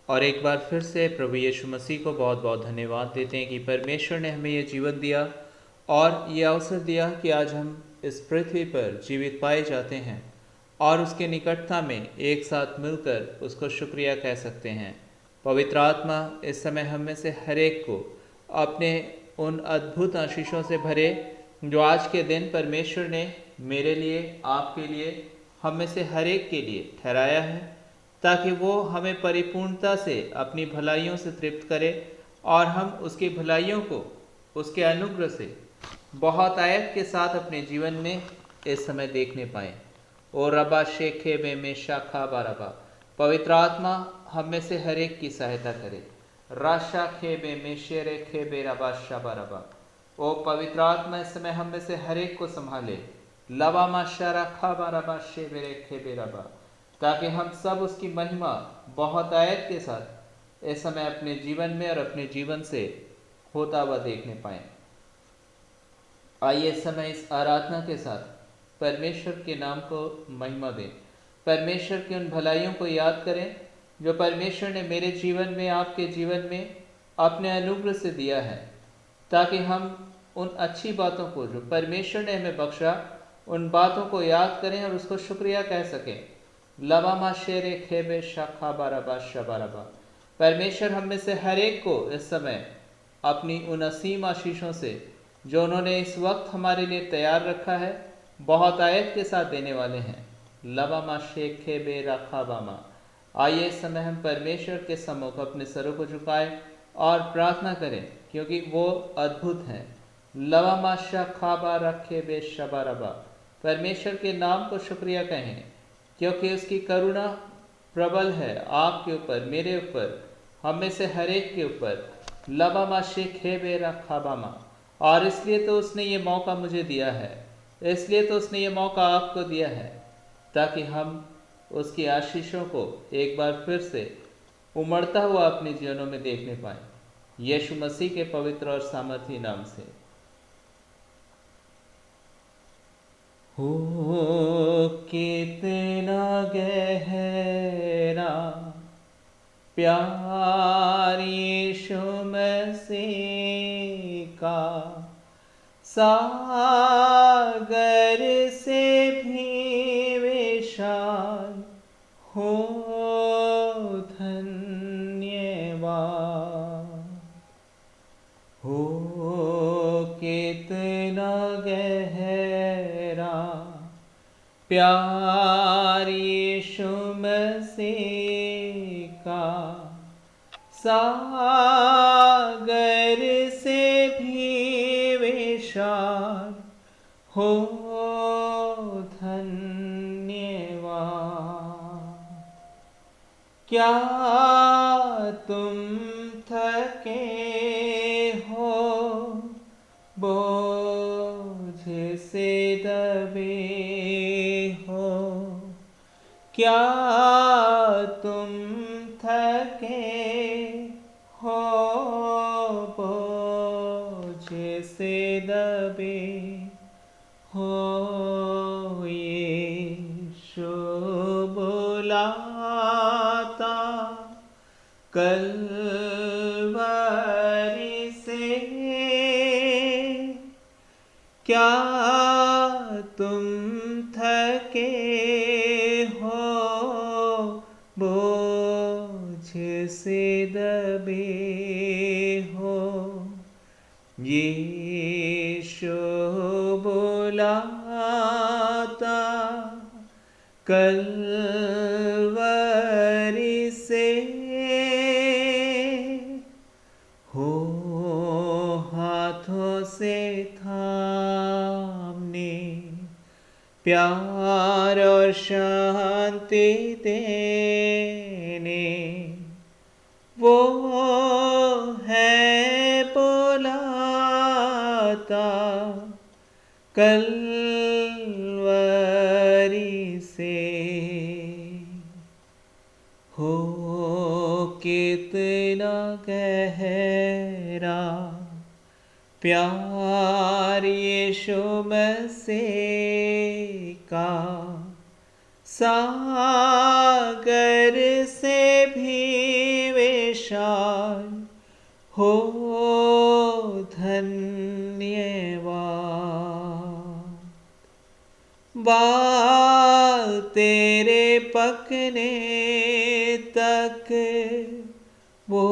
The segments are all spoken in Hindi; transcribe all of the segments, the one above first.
और एक बार फिर से प्रभु यीशु मसीह को बहुत बहुत धन्यवाद देते हैं कि परमेश्वर ने हमें ये जीवन दिया और ये अवसर दिया कि आज हम इस पृथ्वी पर जीवित पाए जाते हैं और उसके निकटता में एक साथ मिलकर उसको शुक्रिया कह सकते हैं। पवित्र आत्मा इस समय हम में से हर एक को अपने उन अद्भुत आशीषों से भरे जो आज के दिन परमेश्वर ने मेरे लिए, आपके लिए, हम में से हर एक के लिए ठहराया है, ताकि वो हमें परिपूर्णता से अपनी भलाइयों से तृप्त करे और हम उसकी भलाइयों को उसके अनुग्रह से बहुत आयत के साथ अपने जीवन में इस समय देखने पाएँ। ओ रबा शेखे में शाखा बारबा, पवित्र आत्मा हम में से हर एक की सहायता करे। राशा खेबे में शेरे खेबे रबा शबा रबा, ओ पवित्र आत्मा इस समय हम में से हर एक को संभाले। लवा माशारा खाबा रबा शेबेरे खेबे रबा, ताकि हम सब उसकी महिमा बहुत आयत के साथ इस समय अपने जीवन में और अपने जीवन से होता हुआ देखने पाएँ। आइए इस समय इस आराधना के साथ परमेश्वर के नाम को महिमा दें, परमेश्वर की उन भलाइयों को याद करें जो परमेश्वर ने मेरे जीवन में, आपके जीवन में अपने अनुग्रह से दिया है, ताकि हम उन अच्छी बातों को जो परमेश्वर ने हमें बख्शा, उन बातों को याद करें और उसको शुक्रिया कह सकें। लवामा शेरे खेबे शाखा बारबा शबारबा, परमेश्वर हम में से हर एक को इस समय अपनी उन असीम आशीषों से जो उन्होंने इस वक्त हमारे लिए तैयार रखा है, बहुत आयत के साथ देने वाले हैं। लवामा शेखे बे राखाबामा, आइए इस समय हम परमेश्वर के सम्मुख अपने सरों को झुकाएं और प्रार्थना करें, क्योंकि वो अद्भुत हैं। लवामा शाखाबा रखे बे शबारबा, परमेश्वर के नाम को शुक्रिया कहें, क्योंकि उसकी करुणा प्रबल है आपके ऊपर, मेरे ऊपर, हम में से हर एक के ऊपर। लबामा शेखे बे राखाबामा, और इसलिए तो उसने ये मौका मुझे दिया है, इसलिए तो उसने ये मौका आपको दिया है, ताकि हम उसकी आशीषों को एक बार फिर से उमड़ता हुआ अपने जीवनों में देखने पाएं। यीशु मसीह के पवित्र और सामर्थी नाम से। हो कितना गहरा प्यार यीशु मसीह का, सागर से भी विशाल हो धन्यवाद। हो कितना गहरा प्यार यीशु मसीह का, सागर से भी विशाल हो धन्यवाद। क्या तुम थके हो, बोझ से दबे हो? क्या तुम थके हो, बोझ से दबे हो? यीशु बुलाता कलवरी से, क्या तुम थके हो, बोझ से दबे हो? यीशु बुलाता कलवरी से, हो हाथों से थामने, प्यार और शांति देने, वो है बुलाता कलवरी से। हो कितना गहरा प्यार यीशु मसीह का, सागर से भी विशाल हो धन्यवाद। बाल तेरे पकने तक वो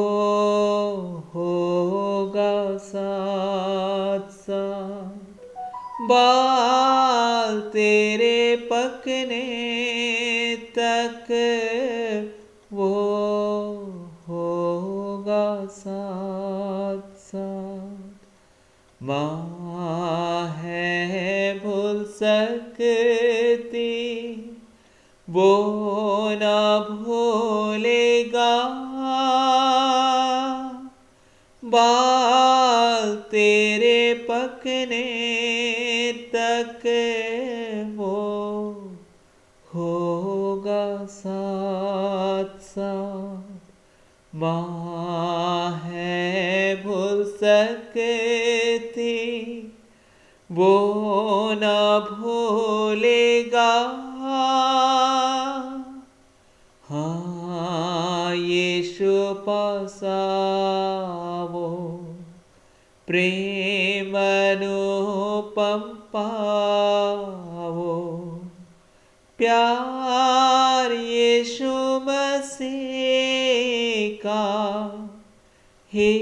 होगा साथ साथ। बाल तेरे पकने तक वो होगा साथ साथ। माँ है भूल सकती वो ना भूलेगा। बाल तेरे पकने तक वो होगा साथ साथ। माँ है भूल सकती वो ना भूलेगा। हाँ यीशु पास आवो, प्रेम अनुपम पावो। प्यार यीशु मसीह का ही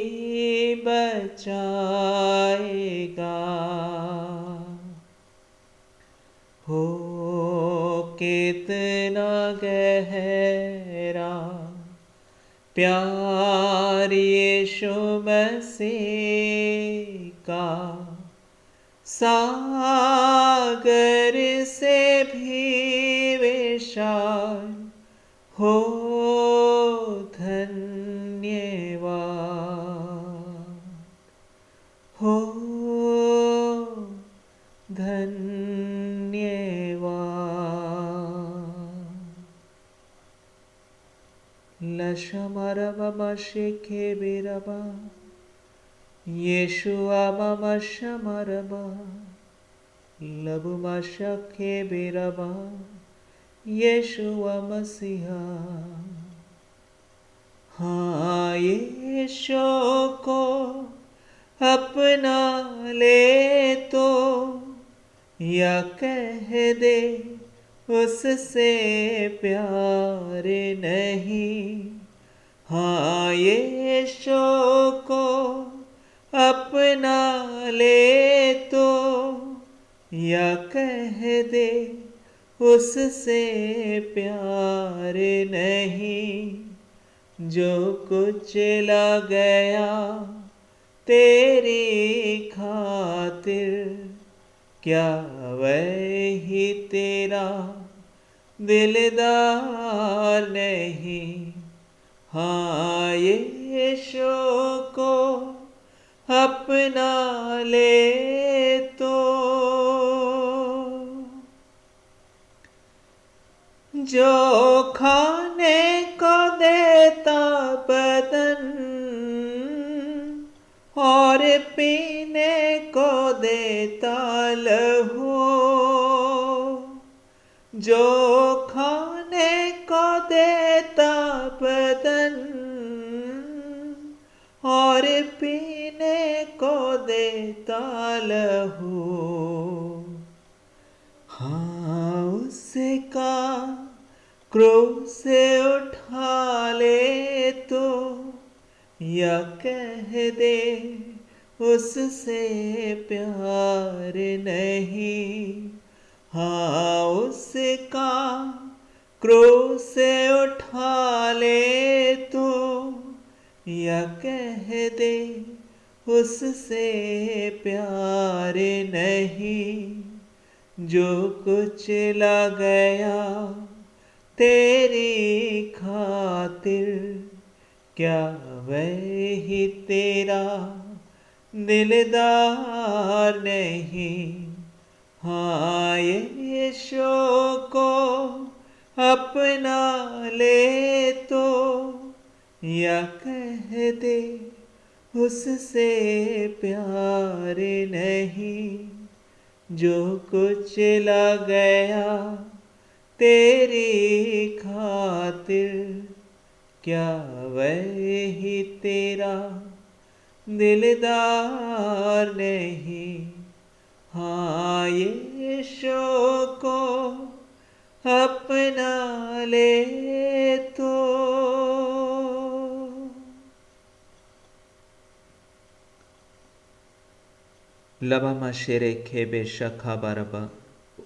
बचाएगा। हो कितना गहरा प्यार यीशु मसीह का, सागर से भी विशाल हो धन्यवाद। हो धन्यवाद। लशमरब मशिखे बिरबा येशुआ मम शमरबा। लबु मशखे बिरबा येशुआ मसीहा। हाँ यीशु को अपना ले तो या कह दे उससे प्यार नहीं। हाँ यीशु को अपना ले तो या कह दे उससे प्यार नहीं। जो कुछ ला गया तेरी खातिर, क्या वही तेरा दिलदार नहीं। हाँ यीशु को अपना ले तो जो खाने को देता बदन और पीने को देता लहू। जो खाने को देता बदन और पीने को देता लहू। हाँ उसका क्रूस उठा ले तो या कह दे उससे प्यार नहीं। हाँ उसका क्रूस उठा ले तो या कह दे उससे प्यार नहीं। जो कुछ ला गया तेरी खातिर, क्या वही तेरा दिलदार नहीं। हाँ यीशु को अपना ले तो या कह दे उससे प्यार नहीं। जो कुछ ला गया तेरी खातिर, क्या वही तेरा दिलदार नहीं, हाँ यीशु को अपना ले तो। लबामा शेरे खेबे शखा बारबा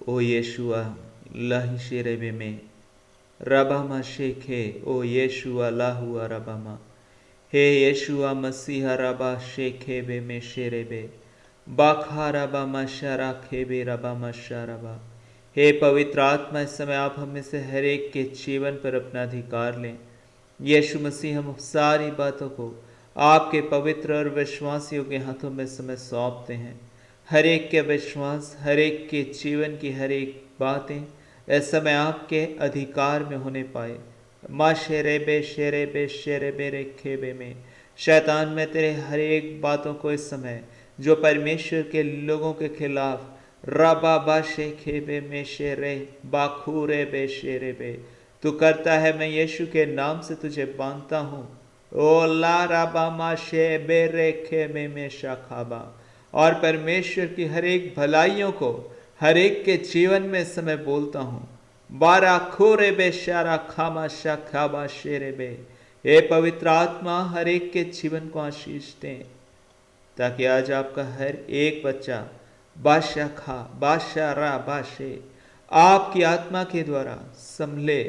ओ येशुआ लाही शेरे बे में रबामा शेखे ओ येशुआ लाहुआ रबामा। हे येशुआ मसीहा रबा शेखे बे में शेरे बे बाखा रबा मशरा खेबे रबा मशरबा। हे पवित्र आत्मा, इस समय आप हमें से हर एक के जीवन पर अपना अधिकार लें। यीशु मसीह, हम सारी बातों को आपके पवित्र और विश्वासियों के हाथों में समय सौंपते हैं। हर एक के विश्वास, हर एक के जीवन की हर एक बातें इस समय आपके अधिकार में होने पाए। माँ शेरे बे रेखे बे में शैतान में तेरे हर एक बातों को इस समय जो परमेश्वर के लोगों के खिलाफ रबा बा शेखे बे में शेरे बाखूरे बे शेरे बे तू करता है, मैं यीशु के नाम से तुझे बांधता हूँ। ओ ला रबा मा शे बे रेखे में शाखाबा। और परमेश्वर की हर एक भलाइयों को हर एक के जीवन में इस समय बोलता हूँ। बारा खोरे बे शारा खामा शाखाबा शेरे बे। हे पवित्र आत्मा, हर एक के जीवन को आशीष दें, ताकि आज आपका हर एक बच्चा बादशाह खा बादशाह रा बाशे आपकी आत्मा के द्वारा संभले,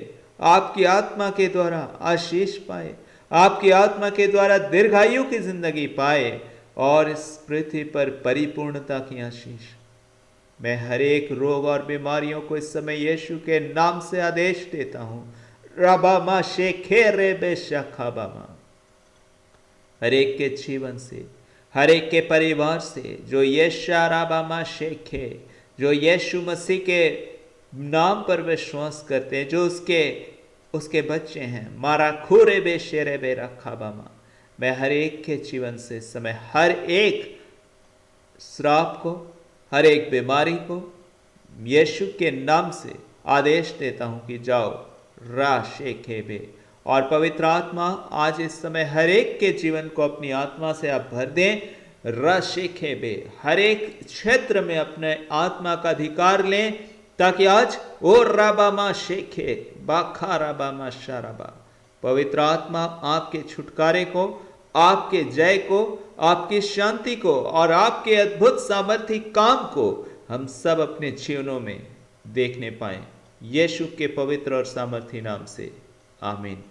आपकी आत्मा के द्वारा आशीष पाए, आपकी आत्मा के द्वारा दीर्घायु की जिंदगी पाए और इस पृथ्वी पर परिपूर्णता की आशीष। मैं हर एक रोग और बीमारियों को इस समय यीशु के नाम से आदेश देता हूं। रबामा शेखे रे बेशाखाबामा। हर एक के जीवन से, हर एक के परिवार से जो यीशु राबामा शेखे, जो यीशु मसीह के नाम पर विश्वास करते हैं, जो उसके बच्चे हैं, मारा खूरे बे शेरे बे रखाबामा। मैं हर एक के जीवन से इस समय हर एक श्राप को, हर एक बीमारी को यीशु के नाम से आदेश देता हूं कि जाओ रा शेखे बे। और पवित्र आत्मा, आज इस समय हर एक के जीवन को अपनी आत्मा से आप भर दें। रा शेखे बे, हर एक क्षेत्र में अपने आत्मा का अधिकार लें, ताकि आज ओ राबामा शेखे बाखा राबामा शाराबा पवित्र आत्मा आपके छुटकारे को, आपके जय को, आपकी शांति को और आपके अद्भुत सामर्थ्य काम को हम सब अपने जीवनों में देखने पाएं। यीशु के पवित्र और सामर्थ्य नाम से आमीन।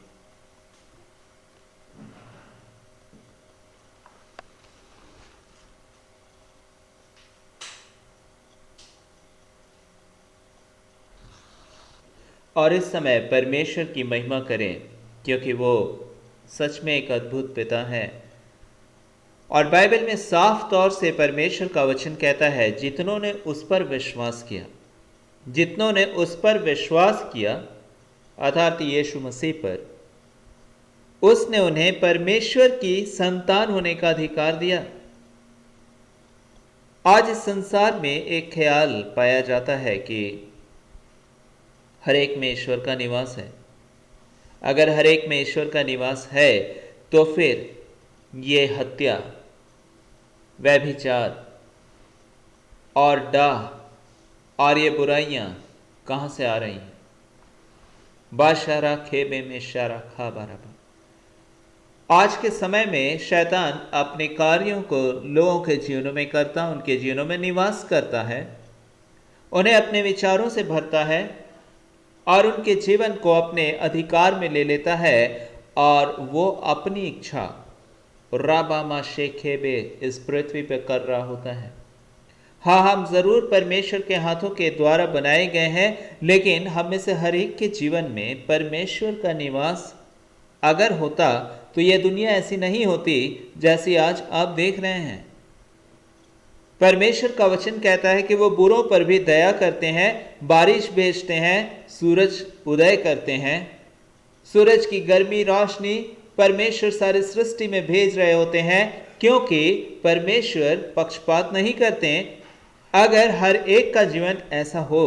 और इस समय परमेश्वर की महिमा करें, क्योंकि वो सच में एक अद्भुत पिता है। और बाइबल में साफ तौर से परमेश्वर का वचन कहता है, जितनों ने उस पर विश्वास किया, जितनों ने उस पर विश्वास किया अर्थात यीशु मसीह पर, उसने उन्हें परमेश्वर की संतान होने का अधिकार दिया। आज इस संसार में एक ख्याल पाया जाता है कि हर एक में ईश्वर का निवास है। अगर हर एक में ईश्वर का निवास है तो फिर ये हत्या, व्यभिचार और डाह और ये बुराइयां कहां से आ रही हैं? बाशारा खेबे में शारा खा बाराबा। आज के समय में शैतान अपने कार्यों को लोगों के जीवनों में करता, उनके जीवनों में निवास करता है, उन्हें अपने विचारों से भरता है और उनके जीवन को अपने अधिकार में ले लेता है और वो अपनी इच्छा राबामा शेखेबे इस पृथ्वी पर कर रहा होता है। हाँ, हम जरूर परमेश्वर के हाथों के द्वारा बनाए गए हैं, लेकिन हम में से हर एक के जीवन में परमेश्वर का निवास अगर होता तो यह दुनिया ऐसी नहीं होती जैसी आज आप देख रहे हैं। परमेश्वर का वचन कहता है कि वो बुरों पर भी दया करते हैं, बारिश भेजते हैं, सूरज उदय करते हैं, सूरज की गर्मी रोशनी परमेश्वर सारी सृष्टि में भेज रहे होते हैं, क्योंकि परमेश्वर पक्षपात नहीं करते। अगर हर एक का जीवन ऐसा हो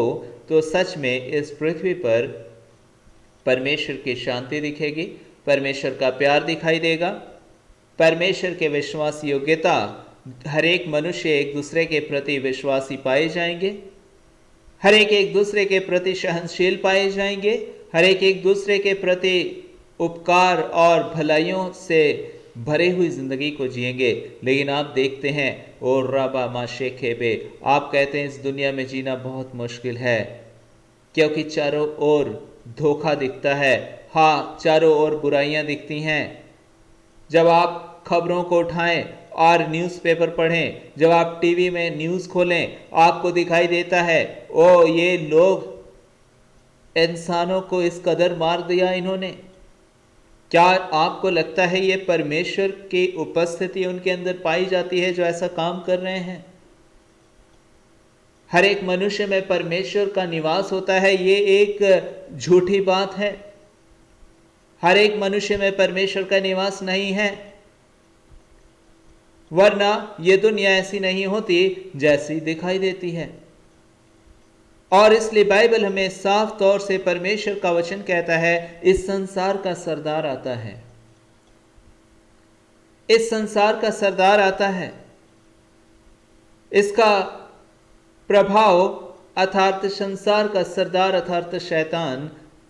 तो सच में इस पृथ्वी पर परमेश्वर की शांति दिखेगी परमेश्वर का प्यार दिखाई देगा, परमेश्वर के विश्वास योग्यता, हर एक मनुष्य एक दूसरे के प्रति विश्वासी पाए जाएंगे, हर एक दूसरे के प्रति सहनशील पाए जाएंगे, हर एक दूसरे के प्रति उपकार और भलाइयों से भरे हुई जिंदगी को जिएंगे। लेकिन आप देखते हैं और रबा माशेखेबे, आप कहते हैं इस दुनिया में जीना बहुत मुश्किल है क्योंकि चारों ओर धोखा दिखता है। हाँ, चारों ओर बुराइयां दिखती हैं। जब आप खबरों को उठाएं और न्यूज़पेपर पढ़ें, जब आप टीवी में न्यूज़ खोलें, आपको दिखाई देता है ओ ये लोग इंसानों को इस कदर मार दिया इन्होंने। क्या आपको लगता है ये परमेश्वर की उपस्थिति उनके अंदर पाई जाती है जो ऐसा काम कर रहे हैं? हर एक मनुष्य में परमेश्वर का निवास होता है, ये एक झूठी बात है। हर एक मनुष्य में परमेश्वर का निवास नहीं है, वरना ये दुनिया ऐसी नहीं होती जैसी दिखाई देती है। और इसलिए बाइबल हमें साफ तौर से परमेश्वर का वचन कहता है इस संसार का सरदार आता है, इस संसार का सरदार आता है। इसका प्रभाव अर्थात संसार का सरदार अर्थात शैतान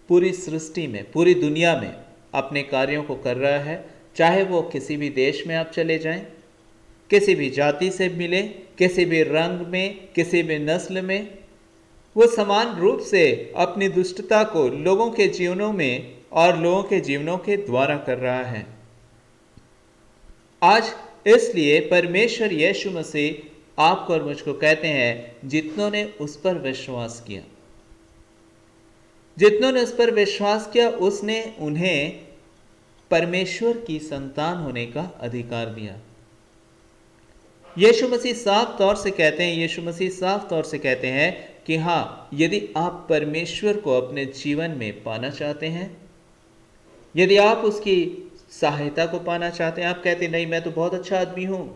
पूरी सृष्टि में, पूरी दुनिया में अपने कार्यों को कर रहा है। चाहे वो किसी भी देश में आप चले जाएं, किसी भी जाति से मिले, किसी भी रंग में, किसी भी नस्ल में, वो समान रूप से अपनी दुष्टता को लोगों के जीवनों में और लोगों के जीवनों के द्वारा कर रहा है। आज इसलिए परमेश्वर यीशु मसीह आपको और मुझको कहते हैं जितनों ने उस पर विश्वास किया, जितनों ने उस पर विश्वास किया, उसने उन्हें परमेश्वर की संतान होने का अधिकार दिया। यीशु मसीह साफ तौर से कहते हैं, यीशु मसीह साफ तौर से कहते हैं कि हाँ, यदि आप परमेश्वर को अपने जीवन में पाना चाहते हैं, यदि आप उसकी सहायता को पाना चाहते हैं, आप कहते हैं नहीं मैं तो बहुत अच्छा आदमी हूं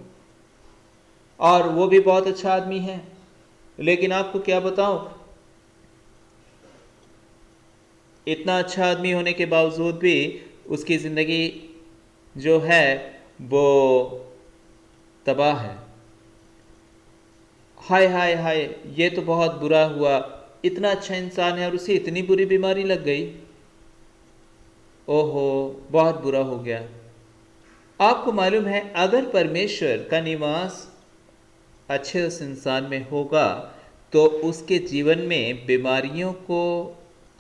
और वो भी बहुत अच्छा आदमी है, लेकिन आपको क्या बताऊं, इतना अच्छा आदमी होने के बावजूद भी उसकी जिंदगी जो है वो तबाह है। हाय हाय हाय, ये तो बहुत बुरा हुआ, इतना अच्छा इंसान है और उसे इतनी बुरी बीमारी लग गई, ओहो बहुत बुरा हो गया। आपको मालूम है अगर परमेश्वर का निवास अच्छे उस इंसान में होगा तो उसके जीवन में बीमारियों को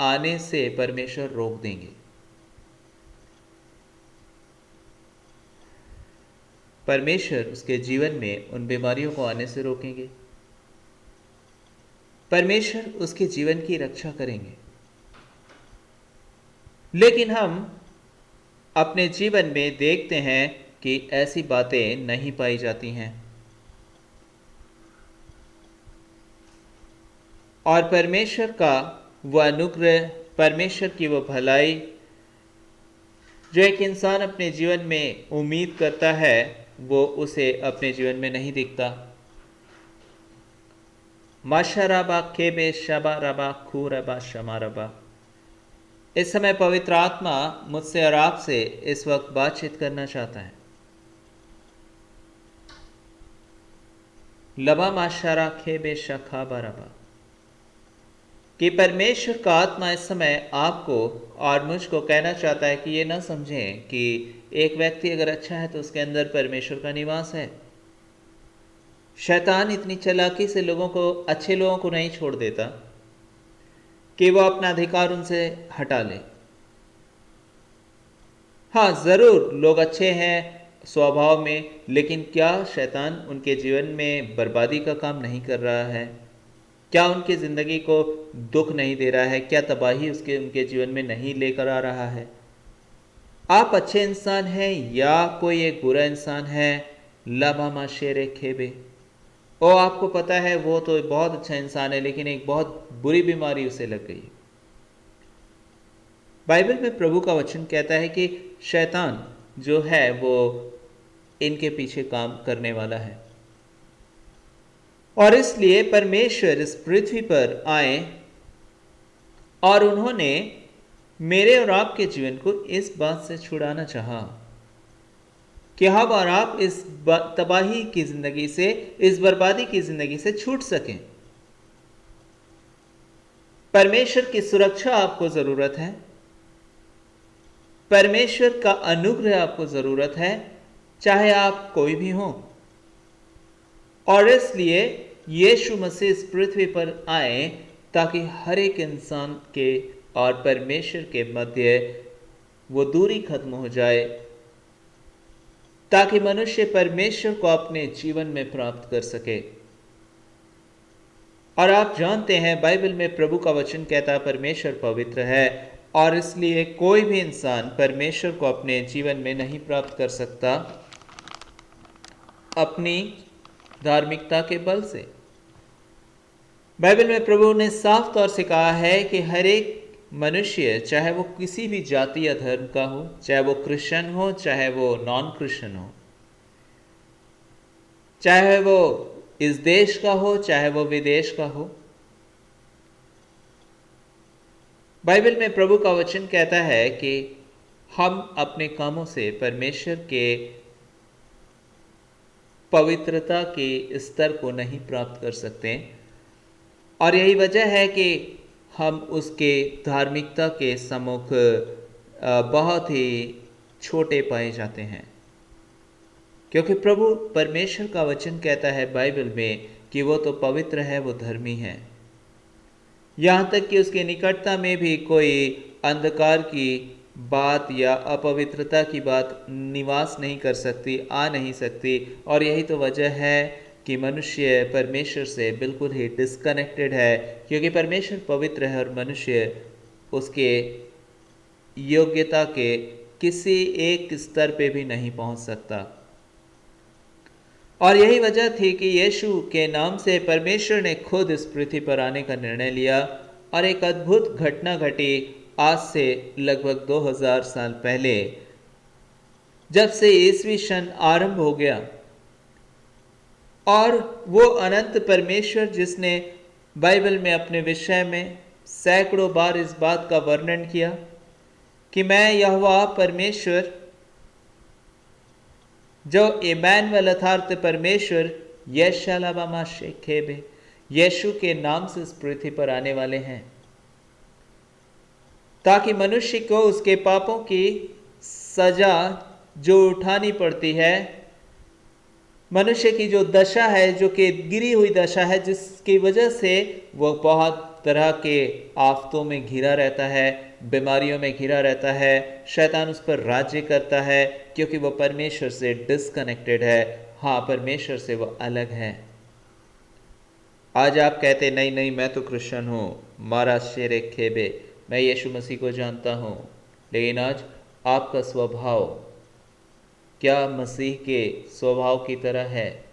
आने से परमेश्वर रोक देंगे। परमेश्वर उसके जीवन में उन बीमारियों को आने से रोकेंगे, परमेश्वर उसके जीवन की रक्षा करेंगे। लेकिन हम अपने जीवन में देखते हैं कि ऐसी बातें नहीं पाई जाती हैं और परमेश्वर का वह अनुग्रह, परमेश्वर की वह भलाई जो एक इंसान अपने जीवन में उम्मीद करता है वो उसे अपने जीवन में नहीं दिखता। माशराबा केबे शबा रबा खूरबा शमारबा। इस समय पवित्र आत्मा मुझसे और आपसे इस वक्त बातचीत करना चाहता है। लबा माशरा खेबे शखा बरबा, कि परमेश्वर का आत्मा इस समय आपको और मुझको कहना चाहता है कि ये ना समझें कि एक व्यक्ति अगर अच्छा है तो उसके अंदर परमेश्वर का निवास है। शैतान इतनी चालाकी से लोगों को, अच्छे लोगों को नहीं छोड़ देता कि वो अपना अधिकार उनसे हटा ले। हाँ, जरूर लोग अच्छे हैं स्वभाव में, लेकिन क्या शैतान उनके जीवन में बर्बादी का काम नहीं कर रहा है? क्या उनकी ज़िंदगी को दुख नहीं दे रहा है? क्या तबाही उनके जीवन में नहीं लेकर आ रहा है? आप अच्छे इंसान हैं या कोई एक बुरा इंसान है, लाभामा शेरे खेबे, ओ आपको पता है वो तो बहुत अच्छा इंसान है लेकिन एक बहुत बुरी बीमारी उसे लग गई। बाइबल में प्रभु का वचन कहता है कि शैतान जो है वो इनके पीछे काम करने वाला है और इसलिए परमेश्वर इस पृथ्वी पर आए और उन्होंने मेरे और आपके जीवन को इस बात से छुड़ाना चाहा कि हम और आप इस तबाही की जिंदगी से, इस बर्बादी की जिंदगी से छूट सकें। परमेश्वर की सुरक्षा आपको जरूरत है, परमेश्वर का अनुग्रह आपको जरूरत है, चाहे आप कोई भी हो। और इसलिए यीशु मसीह इस पृथ्वी पर आए ताकि हर एक इंसान के और परमेश्वर के मध्य वो दूरी खत्म हो जाए, ताकि मनुष्य परमेश्वर को अपने जीवन में प्राप्त कर सके। और आप जानते हैं बाइबल में प्रभु का वचन कहता है परमेश्वर पवित्र है, और इसलिए कोई भी इंसान परमेश्वर को अपने जीवन में नहीं प्राप्त कर सकता अपनी धार्मिकता के बल से। बाइबल में प्रभु ने साफ तौर से कहा है कि हर एक मनुष्य, चाहे वो किसी भी जाति या धर्म का हो, चाहे वो क्रिश्चियन हो, चाहे वो नॉन क्रिश्चियन हो, चाहे वो इस देश का हो, चाहे वो विदेश का हो, बाइबल में प्रभु का वचन कहता है कि हम अपने कामों से परमेश्वर के पवित्रता के स्तर को नहीं प्राप्त कर सकते, और यही वजह है कि हम उसके धार्मिकता के सम्मुख बहुत ही छोटे पाए जाते हैं। क्योंकि प्रभु परमेश्वर का वचन कहता है बाइबल में कि वो तो पवित्र है, वो धर्मी है, यहाँ तक कि उसकी निकटता में भी कोई अंधकार की बात या अपवित्रता की बात निवास नहीं कर सकती, आ नहीं सकती। और यही तो वजह है कि मनुष्य परमेश्वर से बिल्कुल ही डिस्कनेक्टेड है, क्योंकि परमेश्वर पवित्र है और मनुष्य उसके योग्यता के किसी एक स्तर पे भी नहीं पहुंच सकता। और यही वजह थी कि यीशु के नाम से परमेश्वर ने खुद इस पृथ्वी पर आने का निर्णय लिया, और एक अद्भुत घटना घटी आज से लगभग 2000 साल पहले, जब से ईसवी सन आरंभ हो गया। और वो अनंत परमेश्वर जिसने बाइबल में अपने विषय में सैकड़ों बार इस बात का वर्णन किया कि मैं यहोवा परमेश्वर, जो इमैनुअल अर्थात परमेश्वर यशालाबामा शेखेबे यीशु के नाम से इस पृथ्वी पर आने वाले हैं, ताकि मनुष्य को उसके पापों की सजा जो उठानी पड़ती है, मनुष्य की जो दशा है, जो कि गिरी हुई दशा है, जिसकी वजह से वो बहुत तरह के आफतों में घिरा रहता है, बीमारियों में घिरा रहता है, शैतान उस पर राज्य करता है, क्योंकि वो परमेश्वर से डिस्कनेक्टेड है। हाँ, परमेश्वर से वो अलग है। आज आप कहते नहीं नहीं मैं तो क्रिश्चियन हूँ, मारा शेरे खेबे, मैं यीशु मसीह को जानता हूँ, लेकिन आज आपका स्वभाव क्या मसीह के स्वभाव की तरह है?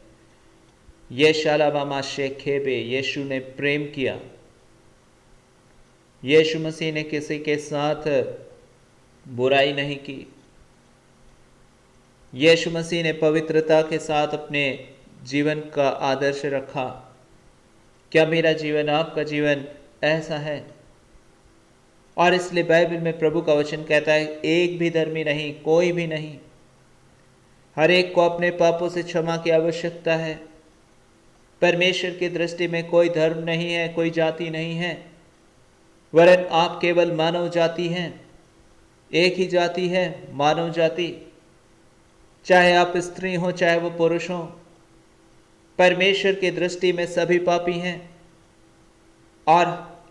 यशालाबामा शेखेबे, यीशु ने प्रेम किया, यीशु मसीह ने किसी के साथ बुराई नहीं की, यीशु मसीह ने पवित्रता के साथ अपने जीवन का आदर्श रखा। क्या मेरा जीवन, आपका जीवन ऐसा है? और इसलिए बाइबल में प्रभु का वचन कहता है एक भी धर्मी नहीं, कोई भी नहीं, हर एक को अपने पापों से क्षमा की आवश्यकता है। परमेश्वर की दृष्टि में कोई धर्म नहीं है, कोई जाति नहीं है, वरन आप केवल मानव जाति हैं। एक ही जाति है, मानव जाति, चाहे आप स्त्री हो चाहे वो पुरुष हो, परमेश्वर की दृष्टि में सभी पापी हैं। और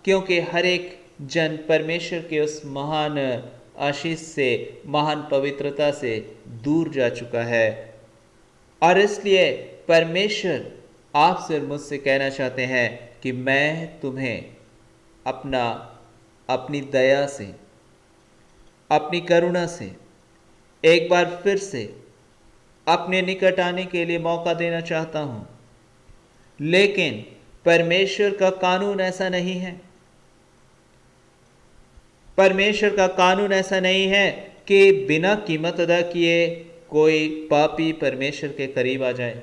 क्योंकि हर एक जन परमेश्वर के उस महान आशीष से, महान पवित्रता से दूर जा चुका है, और इसलिए परमेश्वर आपसे और मुझसे कहना चाहते हैं कि मैं तुम्हें अपनी दया से, अपनी करुणा से एक बार फिर से अपने निकट आने के लिए मौका देना चाहता हूं। लेकिन परमेश्वर का कानून ऐसा नहीं है, परमेश्वर का कानून ऐसा नहीं है कि बिना कीमत अदा किए कोई पापी परमेश्वर के करीब आ जाए।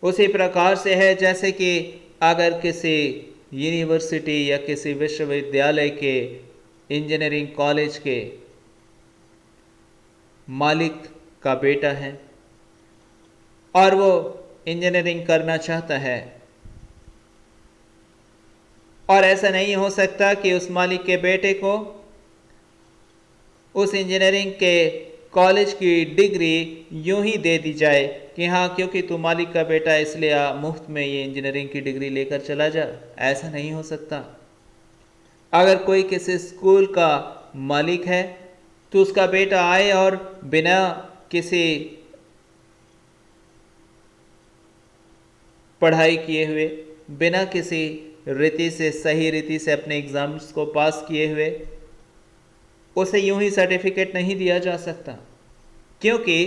उसी प्रकार से है जैसे कि अगर किसी यूनिवर्सिटी या किसी विश्वविद्यालय के इंजीनियरिंग कॉलेज के मालिक का बेटा है और वो इंजीनियरिंग करना चाहता है, और ऐसा नहीं हो सकता कि उस मालिक के बेटे को उस इंजीनियरिंग के कॉलेज की डिग्री यूं ही दे दी जाए कि हाँ क्योंकि तू मालिक का बेटा है इसलिए मुफ्त में ये इंजीनियरिंग की डिग्री लेकर चला जा। ऐसा नहीं हो सकता। अगर कोई किसी स्कूल का मालिक है तो उसका बेटा आए और बिना किसी पढ़ाई किए हुए, बिना किसी रीति से, सही रीति से अपने एग्जाम्स को पास किए हुए उसे यूं ही सर्टिफिकेट नहीं दिया जा सकता, क्योंकि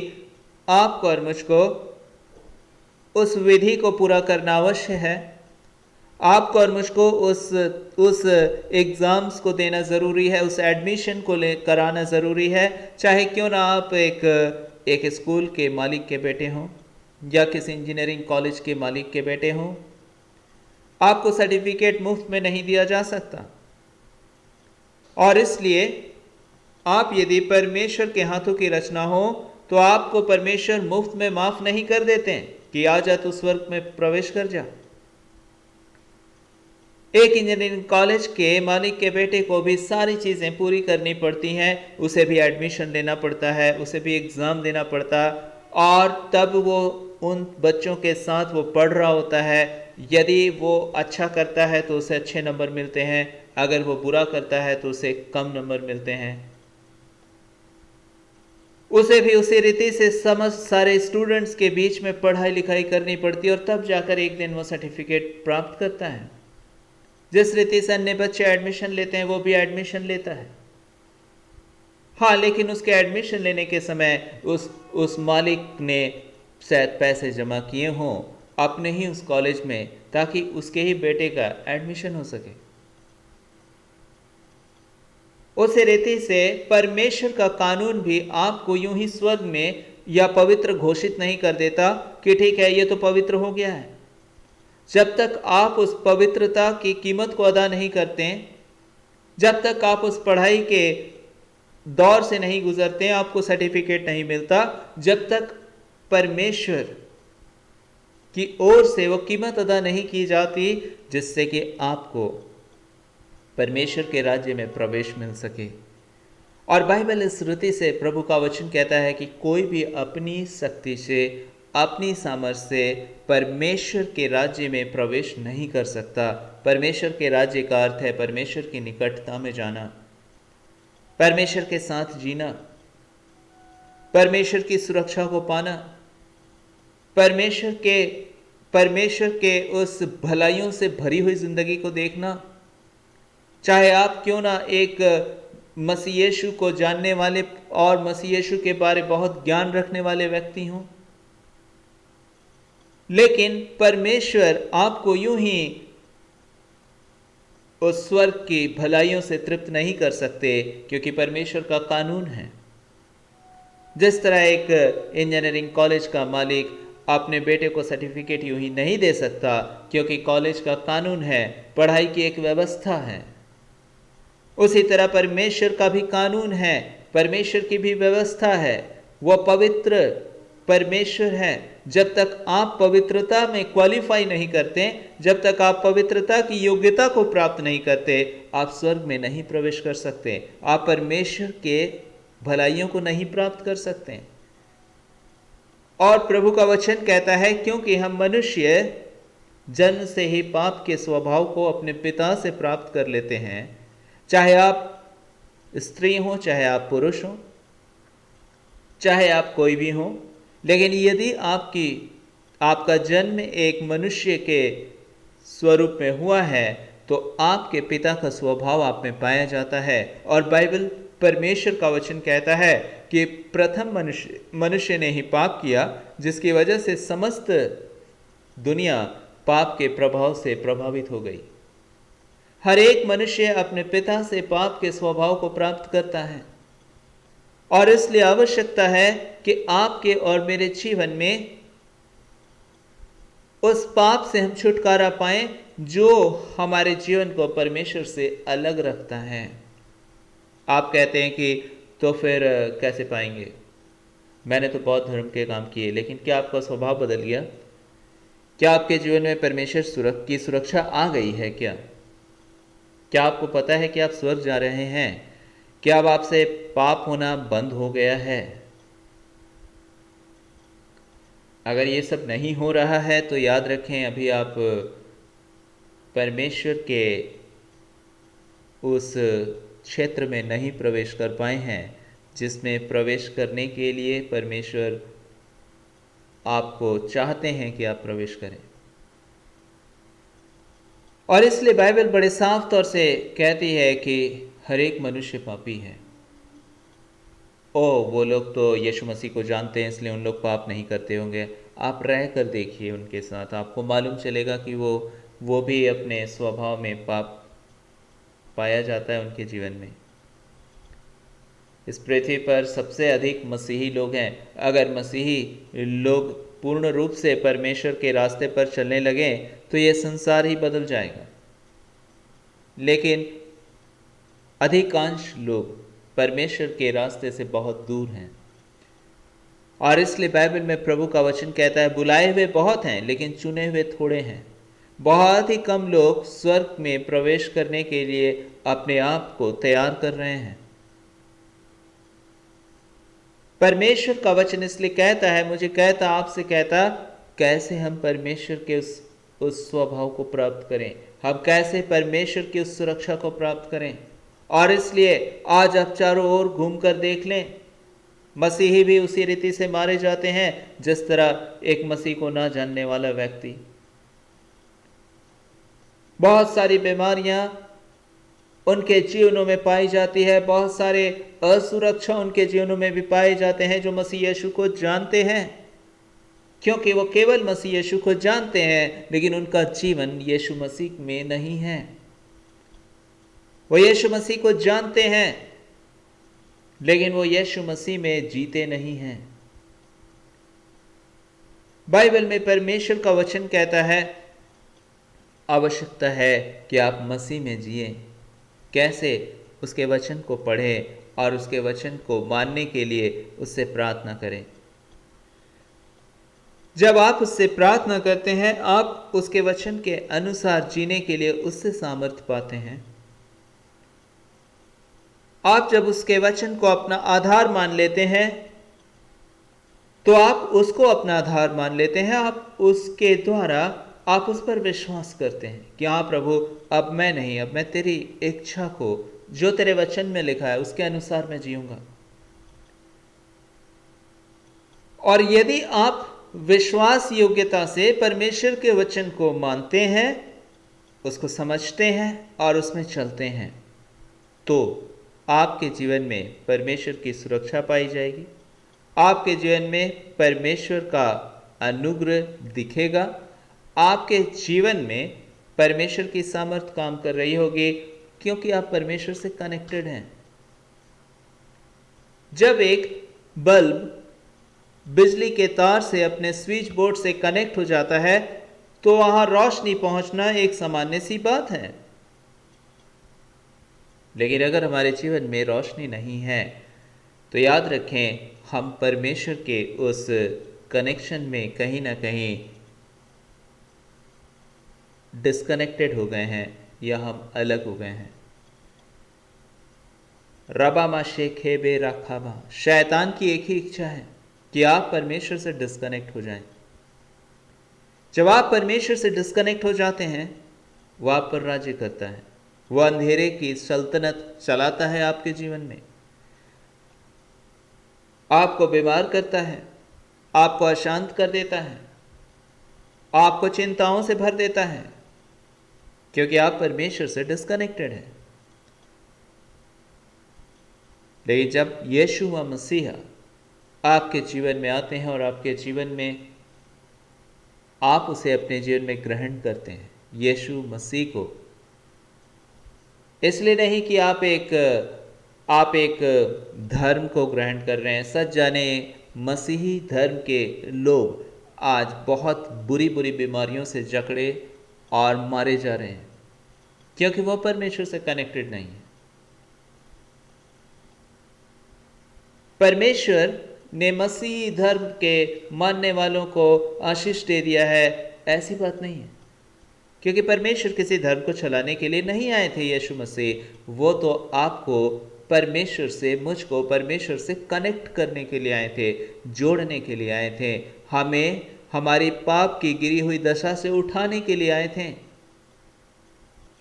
आपको और मुझको उस विधि को पूरा करना अवश्य है। आपको और मुझको उस एग्ज़ाम्स को देना ज़रूरी है, उस एडमिशन को कराना ज़रूरी है, चाहे क्यों ना आप एक स्कूल के मालिक के बेटे हों या किसी इंजीनियरिंग कॉलेज के मालिक के बेटे हों। आपको सर्टिफिकेट मुफ्त में नहीं दिया जा सकता, और इसलिए आप यदि परमेश्वर के हाथों की रचना हो तो आपको परमेश्वर मुफ्त में माफ नहीं कर देते हैं कि आ जा तू स्वर्ग में प्रवेश कर जा। एक इंजीनियरिंग कॉलेज के मालिक के बेटे को भी सारी चीज़ें पूरी करनी पड़ती हैं, उसे भी एडमिशन लेना पड़ता है, उसे भी एग्ज़ाम देना पड़ता है, और तब वो उन बच्चों के साथ वो पढ़ रहा होता है। यदि वो अच्छा करता है तो उसे अच्छे नंबर मिलते हैं, अगर वो बुरा करता है तो उसे कम नंबर मिलते हैं। उसे भी उसी रीति से समस्त सारे स्टूडेंट्स के बीच में पढ़ाई लिखाई करनी पड़ती है, और तब जाकर एक दिन वो सर्टिफिकेट प्राप्त करता है। जिस रीति से अन्य बच्चे एडमिशन लेते हैं वो भी एडमिशन लेता है। हाँ, लेकिन उसके एडमिशन लेने के समय उस मालिक ने शायद पैसे जमा किए हों अपने ही उस कॉलेज में, ताकि उसके ही बेटे का एडमिशन हो सके। उस रीति से परमेश्वर का कानून भी आपको यूं ही स्वर्ग में या पवित्र घोषित नहीं कर देता कि ठीक है ये तो पवित्र हो गया है। जब तक आप उस पवित्रता की कीमत को अदा नहीं करते, जब तक आप उस पढ़ाई के दौर से नहीं गुजरते, आपको सर्टिफिकेट नहीं मिलता। जब तक परमेश्वर की ओर से वो कीमत अदा नहीं की जाती जिससे कि आपको परमेश्वर के राज्य में प्रवेश मिल सके। और बाइबल इस रीति से प्रभु का वचन कहता है कि कोई भी अपनी शक्ति से, अपनी सामर्थ्य से परमेश्वर के राज्य में प्रवेश नहीं कर सकता। परमेश्वर के राज्य का अर्थ है परमेश्वर की निकटता में जाना, परमेश्वर के साथ जीना, परमेश्वर की सुरक्षा को पाना, परमेश्वर के उस भलाइयों से भरी हुई जिंदगी को देखना। चाहे आप क्यों ना एक मसीह यीशु को जानने वाले और मसीह यीशु के बारे बहुत ज्ञान रखने वाले व्यक्ति हों, लेकिन परमेश्वर आपको यूं ही उस स्वर्ग की भलाइयों से तृप्त नहीं कर सकते, क्योंकि परमेश्वर का कानून है। जिस तरह एक इंजीनियरिंग कॉलेज का मालिक अपने बेटे को सर्टिफिकेट यूं ही नहीं दे सकता, क्योंकि कॉलेज का कानून है, पढ़ाई की एक व्यवस्था है, उसी तरह परमेश्वर का भी कानून है, परमेश्वर की भी व्यवस्था है। वह पवित्र परमेश्वर है। जब तक आप पवित्रता में क्वालिफाई नहीं करते, जब तक आप पवित्रता की योग्यता को प्राप्त नहीं करते, आप स्वर्ग में नहीं प्रवेश कर सकते, आप परमेश्वर के भलाइयों को नहीं प्राप्त कर सकते। और प्रभु का वचन कहता है क्योंकि हम मनुष्य जन्म से ही पाप के स्वभाव को अपने पिता से प्राप्त कर लेते हैं, चाहे आप स्त्री हो, चाहे आप पुरुष हो, चाहे आप कोई भी हो। लेकिन यदि आपका जन्म एक मनुष्य के स्वरूप में हुआ है तो आपके पिता का स्वभाव आप में पाया जाता है। और बाइबल, परमेश्वर का वचन कहता है कि प्रथम मनुष्य ने ही पाप किया, जिसकी वजह से समस्त दुनिया पाप के प्रभाव से प्रभावित हो गई। हर एक मनुष्य अपने पिता से पाप के स्वभाव को प्राप्त करता है, और इसलिए आवश्यकता है कि आपके और मेरे जीवन में उस पाप से हम छुटकारा पाएं जो हमारे जीवन को परमेश्वर से अलग रखता है। आप कहते हैं कि तो फिर कैसे पाएंगे, मैंने तो बहुत धर्म के काम किए, लेकिन क्या आपका स्वभाव बदल गया? क्या आपके जीवन में परमेश्वर की सुरक्षा आ गई है? क्या आपको पता है कि आप स्वर्ग जा रहे हैं? क्या अब आपसे पाप होना बंद हो गया है? अगर ये सब नहीं हो रहा है तो याद रखें, अभी आप परमेश्वर के उस क्षेत्र में नहीं प्रवेश कर पाए हैं जिसमें प्रवेश करने के लिए परमेश्वर आपको चाहते हैं कि आप प्रवेश करें। और इसलिए बाइबल बड़े साफ तौर से कहती है कि हर एक मनुष्य पापी है। वो लोग तो यीशु मसीह को जानते हैं इसलिए उन लोग पाप नहीं करते होंगे। आप रह कर देखिए उनके साथ, आपको मालूम चलेगा कि वो भी अपने स्वभाव में पाप पाया जाता है उनके जीवन में। इस पृथ्वी पर सबसे अधिक मसीही लोग हैं। अगर मसीही लोग पूर्ण रूप से परमेश्वर के रास्ते पर चलने लगे तो ये संसार ही बदल जाएगा। लेकिन अधिकांश लोग परमेश्वर के रास्ते से बहुत दूर हैं, और इसलिए बाइबल में प्रभु का वचन कहता है, बुलाए हुए बहुत हैं लेकिन चुने हुए थोड़े हैं। बहुत ही कम लोग स्वर्ग में प्रवेश करने के लिए अपने आप को तैयार कर रहे हैं। परमेश्वर का वचन इसलिए कहता है, मुझे कहता, आपसे कहता, कैसे हम परमेश्वर के उस स्वभाव को प्राप्त करें, हम कैसे परमेश्वर की उस सुरक्षा को प्राप्त करें। और इसलिए आज आप चारों ओर घूमकर देख लें, मसीही भी उसी रीति से मारे जाते हैं जिस तरह एक मसीह को ना जानने वाला व्यक्ति। बहुत सारी बीमारियां उनके जीवनों में पाई जाती है, बहुत सारे असुरक्षा उनके जीवनों में भी पाए जाते हैं जो मसीह यीशु को जानते हैं, क्योंकि वो केवल मसीह यीशु को जानते हैं लेकिन उनका जीवन यीशु मसीह में नहीं है। वो यीशु मसीह को जानते हैं लेकिन वो यीशु मसीह में जीते नहीं हैं। बाइबल में परमेश्वर का वचन कहता है, आवश्यकता है कि आप मसीह में जिए। कैसे? उसके वचन को पढ़ें और उसके वचन को मानने के लिए उससे प्रार्थना करें। जब आप उससे प्रार्थना करते हैं, आप उसके वचन के अनुसार जीने के लिए उससे सामर्थ्य पाते हैं। आप जब उसके वचन को अपना आधार मान लेते हैं तो आप उसको अपना आधार मान लेते हैं। आप उसके द्वारा आप उस पर विश्वास करते हैं कि हाँ प्रभु, अब मैं नहीं, अब मैं तेरी इच्छा को जो तेरे वचन में लिखा है उसके अनुसार मैं जीऊंगा। और यदि आप विश्वास योग्यता से परमेश्वर के वचन को मानते हैं, उसको समझते हैं और उसमें चलते हैं, तो आपके जीवन में परमेश्वर की सुरक्षा पाई जाएगी, आपके जीवन में परमेश्वर का अनुग्रह दिखेगा, आपके जीवन में परमेश्वर की सामर्थ काम कर रही होगी, क्योंकि आप परमेश्वर से कनेक्टेड हैं। जब एक बल्ब बिजली के तार से अपने स्विच बोर्ड से कनेक्ट हो जाता है तो वहां रोशनी पहुंचना एक सामान्य सी बात है। लेकिन अगर हमारे जीवन में रोशनी नहीं है तो याद रखें, हम परमेश्वर के उस कनेक्शन में कहीं ना कहीं डिस्कनेक्टेड हो गए हैं या हम अलग हो गए हैं। रबा माशे खेबे रखाबा, शैतान की एक ही इच्छा है कि आप परमेश्वर से डिस्कनेक्ट हो जाएं। जब आप परमेश्वर से डिस्कनेक्ट हो जाते हैं, वह आप पर राज्य करता है, वह अंधेरे की सल्तनत चलाता है आपके जीवन में, आपको बीमार करता है, आपको अशांत कर देता है, आपको चिंताओं से भर देता है, क्योंकि आप परमेश्वर से डिस्कनेक्टेड हैं। लेकिन जब यीशु मसीह आपके जीवन में आते हैं और आपके जीवन में आप उसे अपने जीवन में ग्रहण करते हैं, यीशु मसीह को, इसलिए नहीं कि आप एक धर्म को ग्रहण कर रहे हैं। सच जाने, मसीही धर्म के लोग आज बहुत बुरी बुरी बीमारियों से जकड़े और मारे जा रहे हैं, क्योंकि वह परमेश्वर से कनेक्टेड नहीं है। परमेश्वर ने मसीही धर्म के मानने वालों को आशीष दे दिया है, ऐसी बात नहीं है। क्योंकि परमेश्वर किसी धर्म को चलाने के लिए नहीं आए थे। यीशु मसीह वो तो आपको परमेश्वर से, मुझको परमेश्वर से कनेक्ट करने के लिए आए थे, जोड़ने के लिए आए थे, हमें हमारी पाप की गिरी हुई दशा से उठाने के लिए आए थे।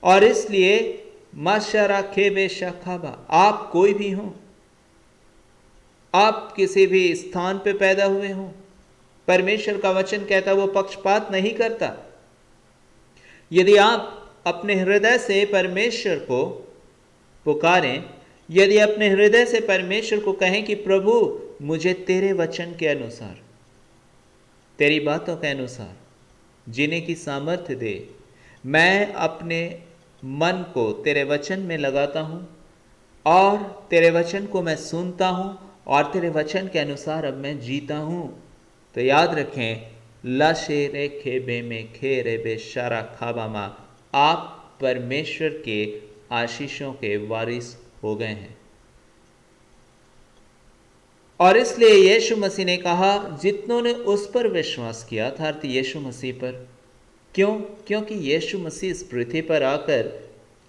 और इसलिए माशारा खेबे शाखाबा, आप कोई भी हो, आप किसी भी स्थान पे पैदा हुए हो, परमेश्वर का वचन कहता वो पक्षपात नहीं करता। यदि आप अपने हृदय से परमेश्वर को पुकारें, यदि अपने हृदय से परमेश्वर को कहें कि प्रभु मुझे तेरे वचन के अनुसार, तेरी बातों के अनुसार जीने की सामर्थ्य दे, मैं अपने मन को तेरे वचन में लगाता हूं और तेरे वचन को मैं सुनता हूं और तेरे वचन के अनुसार अब मैं जीता हूं, तो याद रखें, लशे रे खेबे में खे रे बे शारा खाबामा, आप परमेश्वर के आशीषों के वारिस हो गए हैं। और इसलिए यीशु मसीह ने कहा जितनों ने उस पर विश्वास किया, अर्थात यीशु मसीह पर। क्यों? क्योंकि यीशु मसीह इस पृथ्वी पर आकर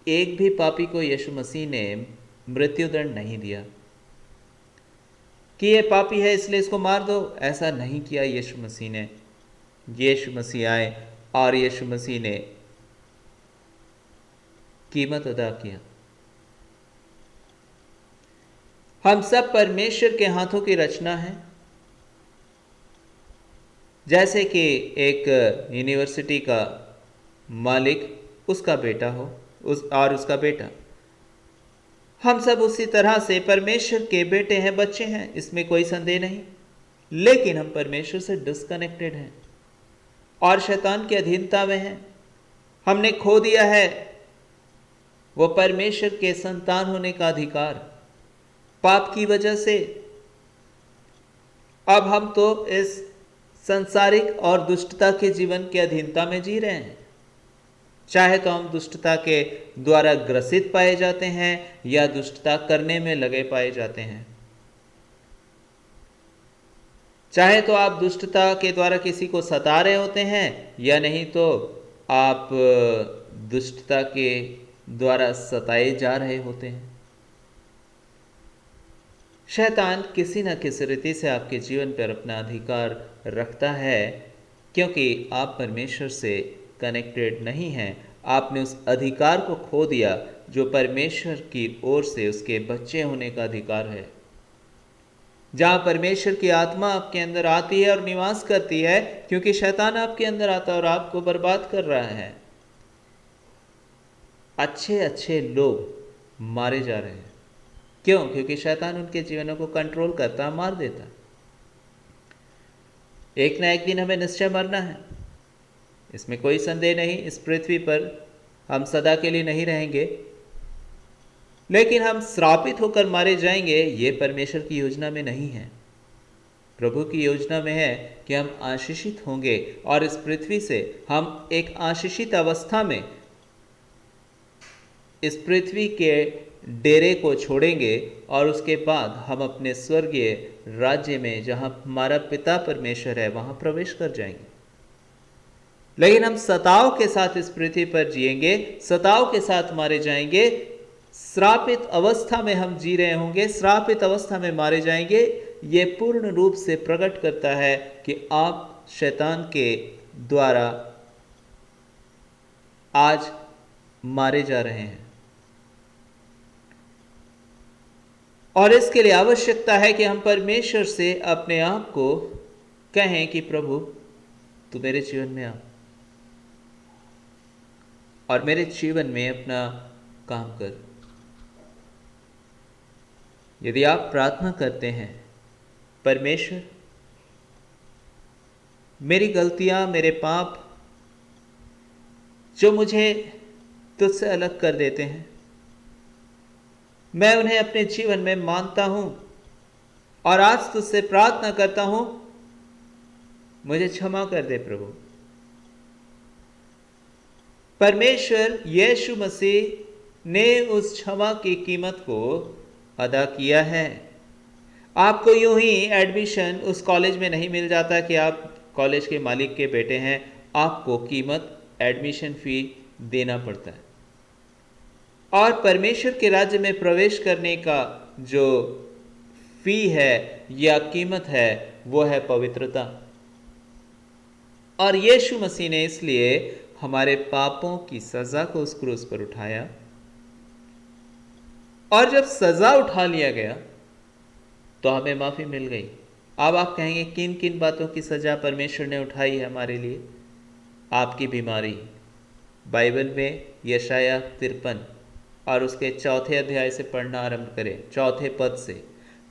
एक भी पापी को यीशु मसीह ने मृत्युदंड नहीं दिया कि ये पापी है इसलिए इसको मार दो, ऐसा नहीं किया यीशु मसीह ने। यीशु मसीह आए और यीशु मसीह ने कीमत अदा किया। हम सब परमेश्वर के हाथों की रचना है। जैसे कि एक यूनिवर्सिटी का मालिक, उसका बेटा हो और उसका बेटा, हम सब उसी तरह से परमेश्वर के बेटे हैं, बच्चे हैं, इसमें कोई संदेह नहीं। लेकिन हम परमेश्वर से डिस्कनेक्टेड हैं और शैतान की अधीनता में हैं। हमने खो दिया है वो परमेश्वर के संतान होने का अधिकार पाप की वजह से। अब हम तो इस सांसारिक और दुष्टता के जीवन के अधीनता में जी रहे हैं। चाहे तो हम दुष्टता के द्वारा ग्रसित पाए जाते हैं या दुष्टता करने में लगे पाए जाते हैं। चाहे तो आप दुष्टता के द्वारा किसी को सता रहे होते हैं या नहीं तो आप दुष्टता के द्वारा सताए जा रहे होते हैं। शैतान किसी न किसी रीति से आपके जीवन पर अपना अधिकार रखता है, क्योंकि आप परमेश्वर से कनेक्टेड नहीं हैं। आपने उस अधिकार को खो दिया जो परमेश्वर की ओर से उसके बच्चे होने का अधिकार है। जहां परमेश्वर की आत्मा आपके अंदर आती है और निवास करती है, क्योंकि शैतान आपके अंदर आता है और आपको बर्बाद कर रहा है। अच्छे अच्छे लोग मारे जा रहे हैं। क्यों? क्योंकि शैतान उनके जीवनों को कंट्रोल करता, मार देता। एक ना एक दिन हमें निश्चय मरना है, इसमें कोई संदेह नहीं। इस पृथ्वी पर हम सदा के लिए नहीं रहेंगे, लेकिन हम श्रापित होकर मारे जाएंगे, ये परमेश्वर की योजना में नहीं है। प्रभु की योजना में है कि हम आशीषित होंगे और इस पृथ्वी से हम एक आशीषित अवस्था में इस पृथ्वी के डेरे को छोड़ेंगे और उसके बाद हम अपने स्वर्गीय राज्य में, जहां हमारा पिता परमेश्वर है, वहां प्रवेश कर जाएंगे। लेकिन हम सताव के साथ इस पृथ्वी पर जिएंगे, सताव के साथ मारे जाएंगे, श्रापित अवस्था में हम जी रहे होंगे, श्रापित अवस्था में मारे जाएंगे। ये पूर्ण रूप से प्रकट करता है कि आप शैतान के द्वारा आज मारे जा रहे हैं। और इसके लिए आवश्यकता है कि हम परमेश्वर से अपने आप को कहें कि प्रभु तू मेरे जीवन में आ और मेरे जीवन में अपना काम कर। यदि आप प्रार्थना करते हैं, परमेश्वर मेरी गलतियां, मेरे पाप जो मुझे तुझसे अलग कर देते हैं, मैं उन्हें अपने जीवन में मानता हूं और आज तुझसे प्रार्थना करता हूं, मुझे क्षमा कर दे प्रभु। परमेश्वर यीशु मसीह ने उस क्षमा की कीमत को अदा किया है आपको यूं ही एडमिशन उस कॉलेज में नहीं मिल जाता कि आप कॉलेज के मालिक के बेटे हैं, आपको कीमत एडमिशन फ़ी देना पड़ता है। और परमेश्वर के राज्य में प्रवेश करने का जो फ़ी है या कीमत है वो है पवित्रता। और यीशु मसीह ने इसलिए हमारे पापों की सज़ा को उस क्रूस पर उठाया, और जब सज़ा उठा लिया गया तो हमें माफ़ी मिल गई। अब आप कहेंगे किन किन बातों की सज़ा परमेश्वर ने उठाई है हमारे लिए? आपकी बीमारी, बाइबल में यशाया 53 और उसके 4 अध्याय से पढ़ना आरंभ करें, 4 पद से,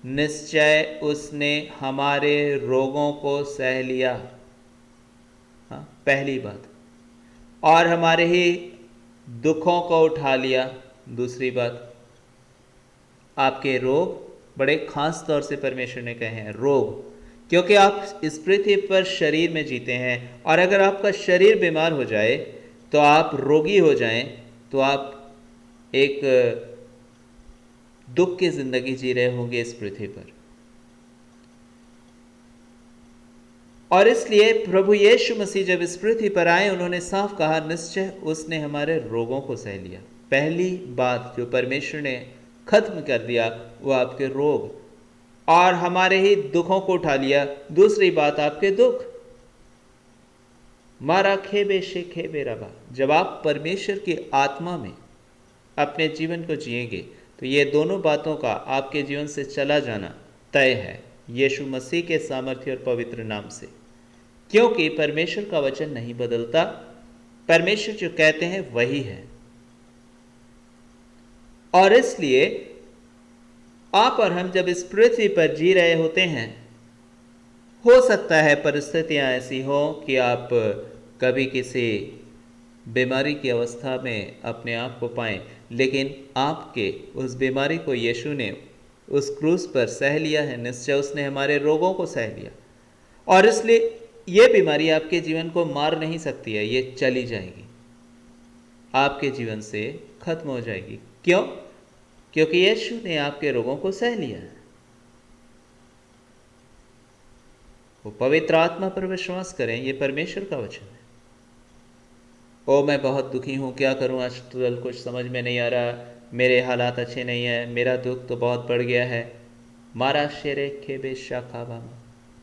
निश्चय उसने हमारे रोगों को सह लिया। हाँ, पहली बात। और हमारे ही दुखों को उठा लिया, दूसरी बात। आपके रोग बड़े खास तौर से परमेश्वर ने कहे हैं रोग, क्योंकि आप इस पृथ्वी पर शरीर में जीते हैं, और अगर आपका शरीर बीमार हो जाए तो आप रोगी हो जाएं तो आप एक दुख की जिंदगी जी रहे होंगे इस पृथ्वी पर। और इसलिए प्रभु यीशु मसीह जब इस पृथ्वी पर आए, उन्होंने साफ कहा निश्चय उसने हमारे रोगों को सह लिया। पहली बात जो परमेश्वर ने खत्म कर दिया वो आपके रोग, और हमारे ही दुखों को उठा लिया। दूसरी बात आपके दुख, मारा खेबे शे खेबे रबा। जब आप परमेश्वर की आत्मा में अपने जीवन को जिएंगे तो ये दोनों बातों का आपके जीवन से चला जाना तय है, यीशु मसीह के सामर्थ्य और पवित्र नाम से। क्योंकि परमेश्वर का वचन नहीं बदलता, परमेश्वर जो कहते हैं वही है। और इसलिए आप और हम जब इस पृथ्वी पर जी रहे होते हैं, हो सकता है परिस्थितियां ऐसी हो कि आप कभी किसी बीमारी की अवस्था में अपने आप को पाएं, लेकिन आपके उस बीमारी को यीशु ने उस क्रूस पर सह लिया है। निश्चय उसने हमारे रोगों को सह लिया, और इसलिए ये बीमारी आपके जीवन को मार नहीं सकती है, ये चली जाएगी, आपके जीवन से खत्म हो जाएगी। क्यों? क्योंकि यीशु ने आपके रोगों को सह लिया है। वो पवित्र आत्मा पर विश्वास करें, ये परमेश्वर का वचन है। ओ मैं बहुत दुखी हूँ, क्या करूँ, आजकल कुछ समझ में नहीं आ रहा, मेरे हालात अच्छे नहीं है, मेरा दुख तो बहुत बढ़ गया है। मारा शेरे खेबे शाखा।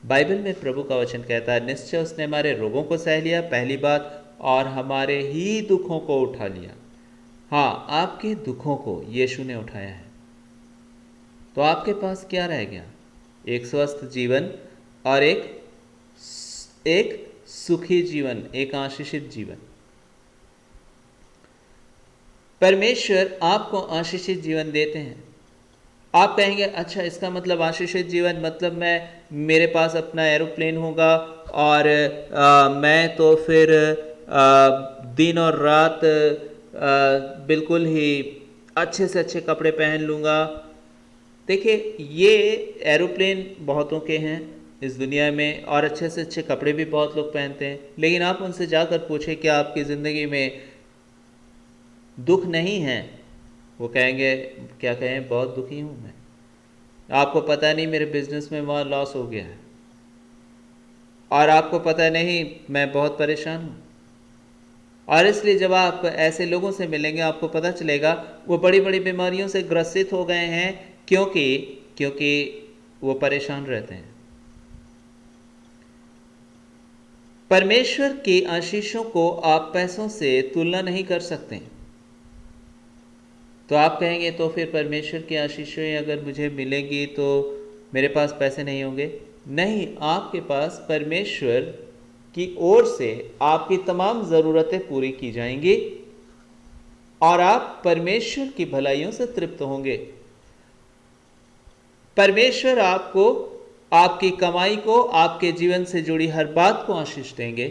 बाइबल में प्रभु का वचन कहता है निश्चय उसने हमारे रोगों को सह लिया, पहली बात, और हमारे ही दुखों को उठा लिया। हाँ, आपके दुखों को यीशु ने उठाया है। तो आपके पास क्या रह गया? एक स्वस्थ जीवन और एक सुखी जीवन, एक आशीषित जीवन। परमेश्वर आपको आशीषित जीवन देते हैं। आप कहेंगे अच्छा इसका मतलब आशीषित जीवन मतलब मेरे पास अपना एरोप्लेन होगा और मैं तो फिर दिन और रात बिल्कुल ही अच्छे से अच्छे कपड़े पहन लूँगा। देखिए, ये एरोप्लेन बहुतों के हैं इस दुनिया में, और अच्छे से अच्छे कपड़े भी बहुत लोग पहनते हैं, लेकिन आप उनसे जाकर पूछें कि आपकी ज़िंदगी में दुख नहीं है, वो कहेंगे, क्या कहें, बहुत दुखी हूँ मैं, आपको पता नहीं मेरे बिजनेस में वहाँ लॉस हो गया है, और आपको पता नहीं मैं बहुत परेशान हूँ। और इसलिए जब आप ऐसे लोगों से मिलेंगे आपको पता चलेगा वो बड़ी बड़ी बीमारियों से ग्रसित हो गए हैं, क्योंकि वो परेशान रहते हैं। परमेश्वर के आशीषों को आप पैसों से तुलना नहीं कर सकते। तो आप कहेंगे तो फिर परमेश्वर की आशीषें अगर मुझे मिलेंगी तो मेरे पास पैसे नहीं होंगे। नहीं, आपके पास परमेश्वर की ओर से आपकी तमाम ज़रूरतें पूरी की जाएंगी और आप परमेश्वर की भलाइयों से तृप्त होंगे। परमेश्वर आपको, आपकी कमाई को, आपके जीवन से जुड़ी हर बात को आशीष देंगे।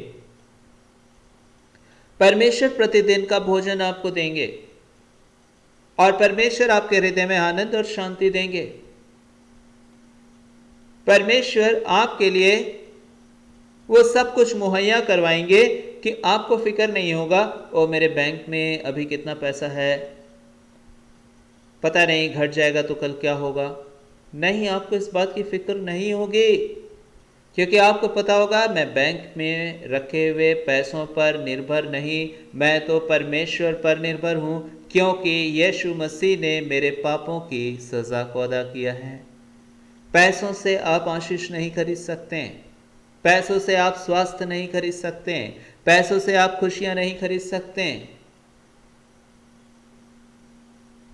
परमेश्वर प्रतिदिन का भोजन आपको देंगे और परमेश्वर आपके हृदय में आनंद और शांति देंगे। परमेश्वर आपके लिए वो सब कुछ मुहैया करवाएंगे कि आपको फिक्र नहीं होगा ओ मेरे बैंक में अभी कितना पैसा है, पता नहीं घट जाएगा तो कल क्या होगा। नहीं, आपको इस बात की फिक्र नहीं होगी, क्योंकि आपको पता होगा मैं बैंक में रखे हुए पैसों पर निर्भर नहीं, मैं तो परमेश्वर पर निर्भर हूँ, क्योंकि यीशु मसीह ने मेरे पापों की सज़ा को अदा किया है। पैसों से आप आशीष नहीं खरीद सकते, पैसों से आप स्वास्थ्य नहीं खरीद सकते, पैसों से आप खुशियां नहीं खरीद सकते।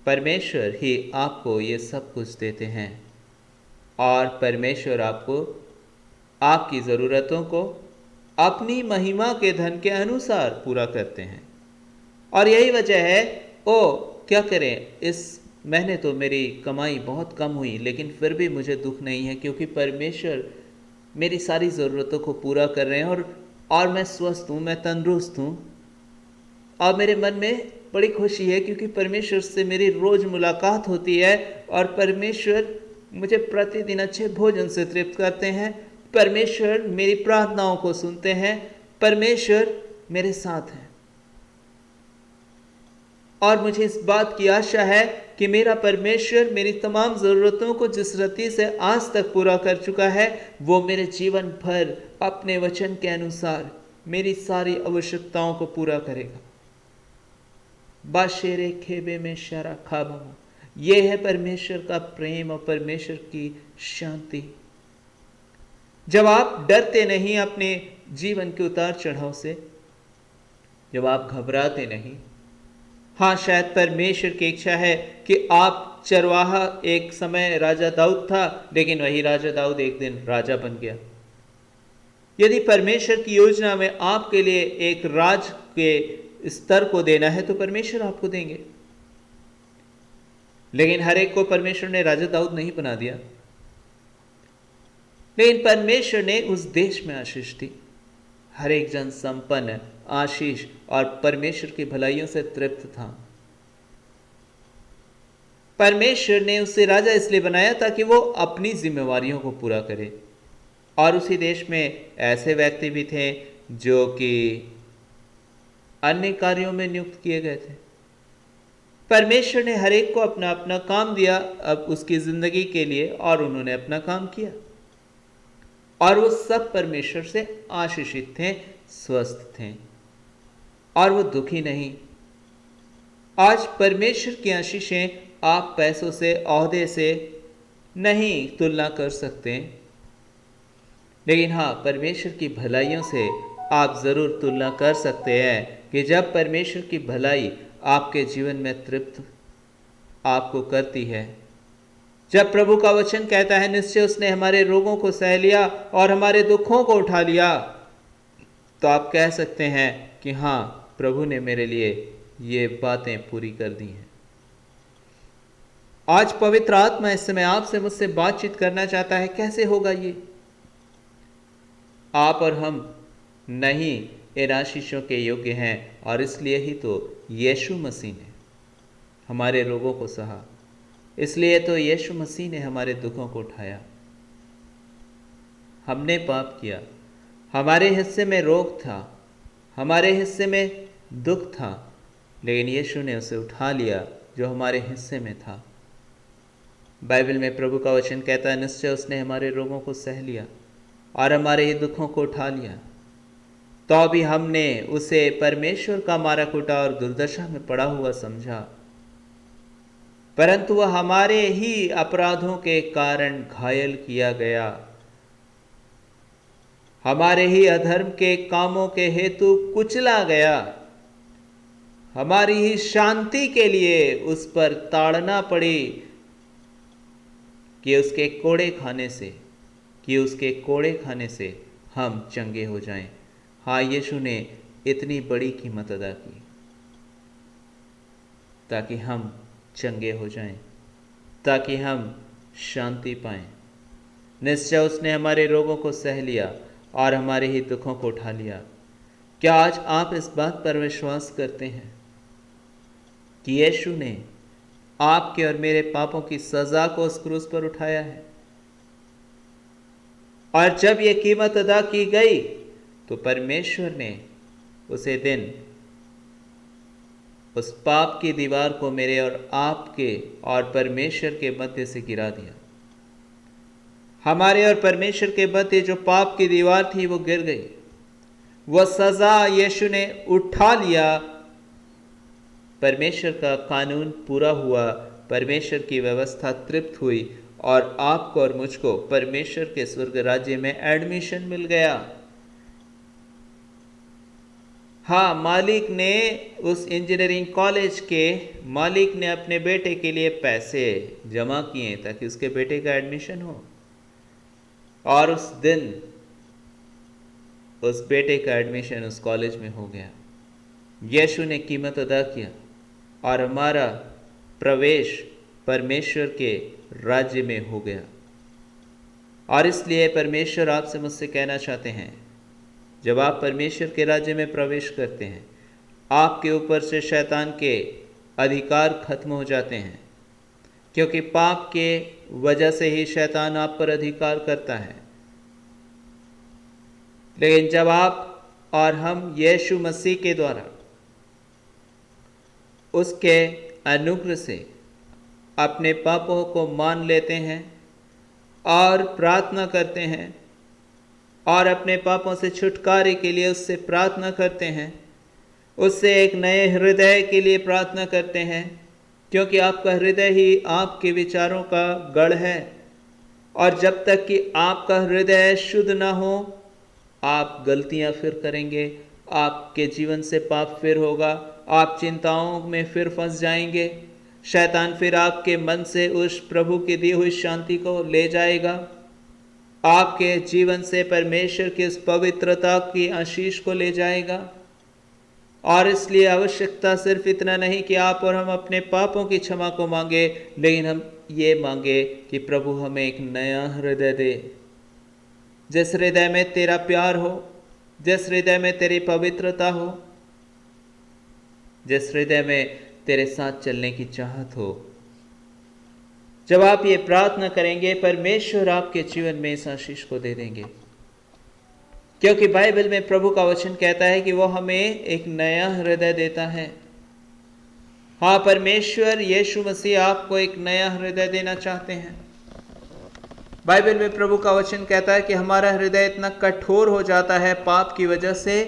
परमेश्वर ही आपको ये सब कुछ देते हैं और परमेश्वर आपको आपकी ज़रूरतों को अपनी महिमा के धन के अनुसार पूरा करते हैं। और यही वजह है, ओ क्या करें, इस महीने तो मेरी कमाई बहुत कम हुई, लेकिन फिर भी मुझे दुख नहीं है, क्योंकि परमेश्वर मेरी सारी ज़रूरतों को पूरा कर रहे हैं और मैं स्वस्थ हूँ, मैं तंदुरुस्त हूँ और मेरे मन में बड़ी खुशी है, क्योंकि परमेश्वर से मेरी रोज़ मुलाकात होती है और परमेश्वर मुझे प्रतिदिन अच्छे भोजन से तृप्त करते हैं, परमेश्वर मेरी प्रार्थनाओं को सुनते हैं, परमेश्वर मेरे साथ हैं। और मुझे इस बात की आशा है कि मेरा परमेश्वर मेरी तमाम ज़रूरतों को जिस रीति से आज तक पूरा कर चुका है, वो मेरे जीवन भर अपने वचन के अनुसार मेरी सारी आवश्यकताओं को पूरा करेगा। बाशेरे खेबे में शरा खाबा, ये है परमेश्वर का प्रेम और परमेश्वर की शांति। जब आप डरते नहीं अपने जीवन के उतार चढ़ाव से, जब आप घबराते नहीं। हाँ, शायद परमेश्वर की इच्छा है कि आप चरवाहा, एक समय राजा दाऊद था, लेकिन वही राजा दाऊद एक दिन राजा बन गया। यदि परमेश्वर की योजना में आपके लिए एक राज के स्तर को देना है तो परमेश्वर आपको देंगे, लेकिन हर एक को परमेश्वर ने राजा दाऊद नहीं बना दिया। लेकिन परमेश्वर ने उस देश में आशीष दी, हर एक जन संपन्न, आशीष और परमेश्वर की भलाइयों से तृप्त था। परमेश्वर ने उसे राजा इसलिए बनाया ताकि वो अपनी जिम्मेवारियों को पूरा करे। और उसी देश में ऐसे व्यक्ति भी थे जो कि अन्य कार्यों में नियुक्त किए गए थे। परमेश्वर ने हर एक को अपना अपना काम दिया अब उसकी जिंदगी के लिए, और उन्होंने अपना काम किया और वो सब परमेश्वर से आशीषित थे, स्वस्थ थे और वो दुखी नहीं। आज परमेश्वर की आशीषें आप पैसों से, ओहदे से नहीं तुलना कर सकते, लेकिन हाँ, परमेश्वर की भलाइयों से आप ज़रूर तुलना कर सकते हैं कि जब परमेश्वर की भलाई आपके जीवन में तृप्त आपको करती है, जब प्रभु का वचन कहता है निश्चय उसने हमारे रोगों को सह लिया और हमारे दुखों को उठा लिया, तो आप कह सकते हैं कि हाँ, प्रभु ने मेरे लिए ये बातें पूरी कर दी हैं। आज पवित्र आत्मा इस समय आपसे मुझसे बातचीत करना चाहता है। कैसे होगा ये? आप और हम नहीं इन आशीषों के योग्य हैं, और इसलिए ही तो यीशु मसीह ने हमारे रोगों को सहा, इसलिए तो यीशु मसीह ने हमारे दुखों को उठाया। हमने पाप किया, हमारे हिस्से में रोग था, हमारे हिस्से में दुख था, लेकिन यीशु ने उसे उठा लिया जो हमारे हिस्से में था। बाइबल में प्रभु का वचन कहता है निश्चय उसने हमारे रोगों को सह लिया और हमारे ही दुखों को उठा लिया। तो भी हमने उसे परमेश्वर का मारा कूटा और दुर्दशा में पड़ा हुआ समझा, परंतु वह हमारे ही अपराधों के कारण घायल किया गया, हमारे ही अधर्म के कामों के हेतु कुचला गया, हमारी ही शांति के लिए उस पर ताड़ना पड़ी कि उसके कोड़े खाने से हम चंगे हो जाएं। हाँ, यीशु ने इतनी बड़ी कीमत अदा की ताकि हम चंगे हो जाएं, ताकि हम शांति पाएं। निश्चय उसने हमारे रोगों को सह लिया और हमारे ही दुखों को उठा लिया। क्या आज आप इस बात पर विश्वास करते हैं कि यीशु ने आपके और मेरे पापों की सजा को उस क्रूस पर उठाया है? और जब ये कीमत अदा की गई तो परमेश्वर ने उसे दिन उस पाप की दीवार को मेरे और आपके और परमेश्वर के मध्य से गिरा दिया। हमारे और परमेश्वर के मध्य जो पाप की दीवार थी वो गिर गई। वह सजा यीशु ने उठा लिया। परमेश्वर का कानून पूरा हुआ, परमेश्वर की व्यवस्था तृप्त हुई और आपको और मुझको परमेश्वर के स्वर्ग राज्य में एडमिशन मिल गया। हाँ, मालिक ने, उस इंजीनियरिंग कॉलेज के मालिक ने अपने बेटे के लिए पैसे जमा किए ताकि उसके बेटे का एडमिशन हो, और उस दिन उस बेटे का एडमिशन उस कॉलेज में हो गया। यीशु ने कीमत अदा किया और हमारा प्रवेश परमेश्वर के राज्य में हो गया। और इसलिए परमेश्वर आपसे मुझसे कहना चाहते हैं, जब आप परमेश्वर के राज्य में प्रवेश करते हैं, आपके ऊपर से शैतान के अधिकार खत्म हो जाते हैं, क्योंकि पाप के वजह से ही शैतान आप पर अधिकार करता है। लेकिन जब आप और हम यीशु मसीह के द्वारा उसके अनुग्रह से अपने पापों को मान लेते हैं और प्रार्थना करते हैं और अपने पापों से छुटकारे के लिए उससे प्रार्थना करते हैं, उससे एक नए हृदय के लिए प्रार्थना करते हैं, क्योंकि आपका हृदय ही आपके विचारों का गढ़ है। और जब तक कि आपका हृदय शुद्ध ना हो, आप गलतियां फिर करेंगे, आपके जीवन से पाप फिर होगा, आप चिंताओं में फिर फंस जाएंगे। शैतान फिर आपके मन से उस प्रभु की दी हुई शांति को ले जाएगा, आपके जीवन से परमेश्वर की उस पवित्रता की आशीष को ले जाएगा। और इसलिए आवश्यकता सिर्फ इतना नहीं कि आप और हम अपने पापों की क्षमा को मांगे, लेकिन हम ये मांगे कि प्रभु हमें एक नया हृदय दे, जिस हृदय में तेरा प्यार हो, जिस हृदय में तेरी पवित्रता हो, जिस हृदय में तेरे साथ चलने की चाहत हो। जब आप ये प्रार्थना करेंगे, परमेश्वर आपके जीवन में इस आशीष को दे देंगे, क्योंकि बाइबल में प्रभु का वचन कहता है कि वो हमें एक नया हृदय देता है। हाँ, परमेश्वर यीशु मसीह आपको एक नया हृदय देना चाहते हैं। बाइबल में प्रभु का वचन कहता है कि हमारा हृदय इतना कठोर हो जाता है पाप की वजह से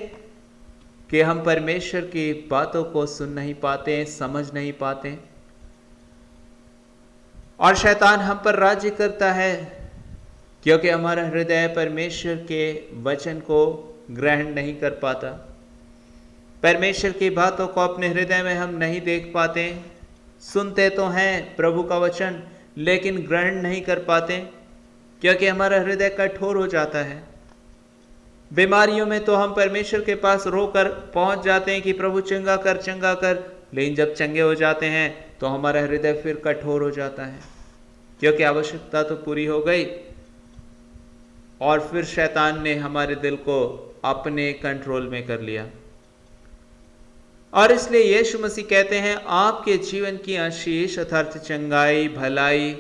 कि हम परमेश्वर की बातों को सुन नहीं पाते, समझ नहीं पाते, और शैतान हम पर राज्य करता है, क्योंकि हमारा हृदय परमेश्वर के वचन को ग्रहण नहीं कर पाता। परमेश्वर की बातों को अपने हृदय में हम नहीं देख पाते। सुनते तो हैं प्रभु का वचन, लेकिन ग्रहण नहीं कर पाते, क्योंकि हमारा हृदय कठोर हो जाता है। बीमारियों में तो हम परमेश्वर के पास रोकर पहुंच जाते हैं कि प्रभु चंगा कर, लेकिन जब चंगे हो जाते हैं तो हमारा हृदय फिर कठोर हो जाता है, क्योंकि आवश्यकता तो पूरी हो गई और फिर शैतान ने हमारे दिल को अपने कंट्रोल में कर लिया। और इसलिए यीशु मसीह कहते हैं, आपके जीवन की आशीष अर्थात चंगाई, भलाई,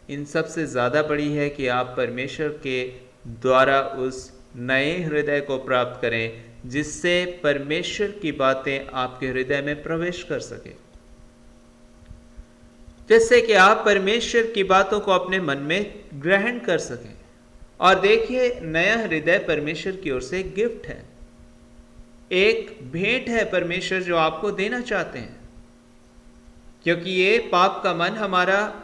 इन सबसे ज़्यादा बड़ी है कि आप परमेश्वर के द्वारा उस नए हृदय को प्राप्त करें, जिससे परमेश्वर की बातें आपके हृदय में प्रवेश कर सके, जिससे कि आप परमेश्वर की बातों को अपने मन में ग्रहण कर सकें। और देखिए, नया हृदय परमेश्वर की ओर से एक गिफ्ट है, एक भेंट है परमेश्वर जो आपको देना चाहते हैं, क्योंकि ये पाप का मन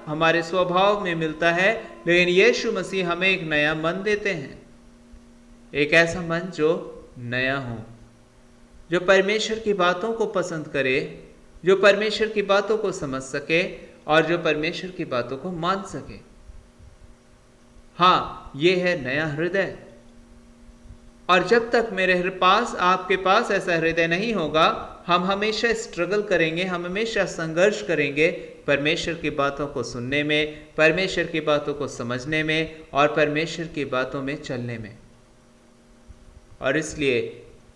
हमारे स्वभाव में मिलता है, लेकिन यीशु मसीह हमें एक नया मन देते हैं, एक ऐसा मन जो नया हो, जो परमेश्वर की बातों को पसंद करे, जो परमेश्वर की बातों को समझ सके और जो परमेश्वर की बातों को मान सके। हाँ, ये है नया हृदय। और जब तक मेरे पास, आपके पास ऐसा हृदय नहीं होगा, हम हमेशा स्ट्रगल करेंगे, हम हमेशा संघर्ष करेंगे परमेश्वर की बातों को सुनने में, परमेश्वर की बातों को समझने में और परमेश्वर की बातों में चलने में। और इसलिए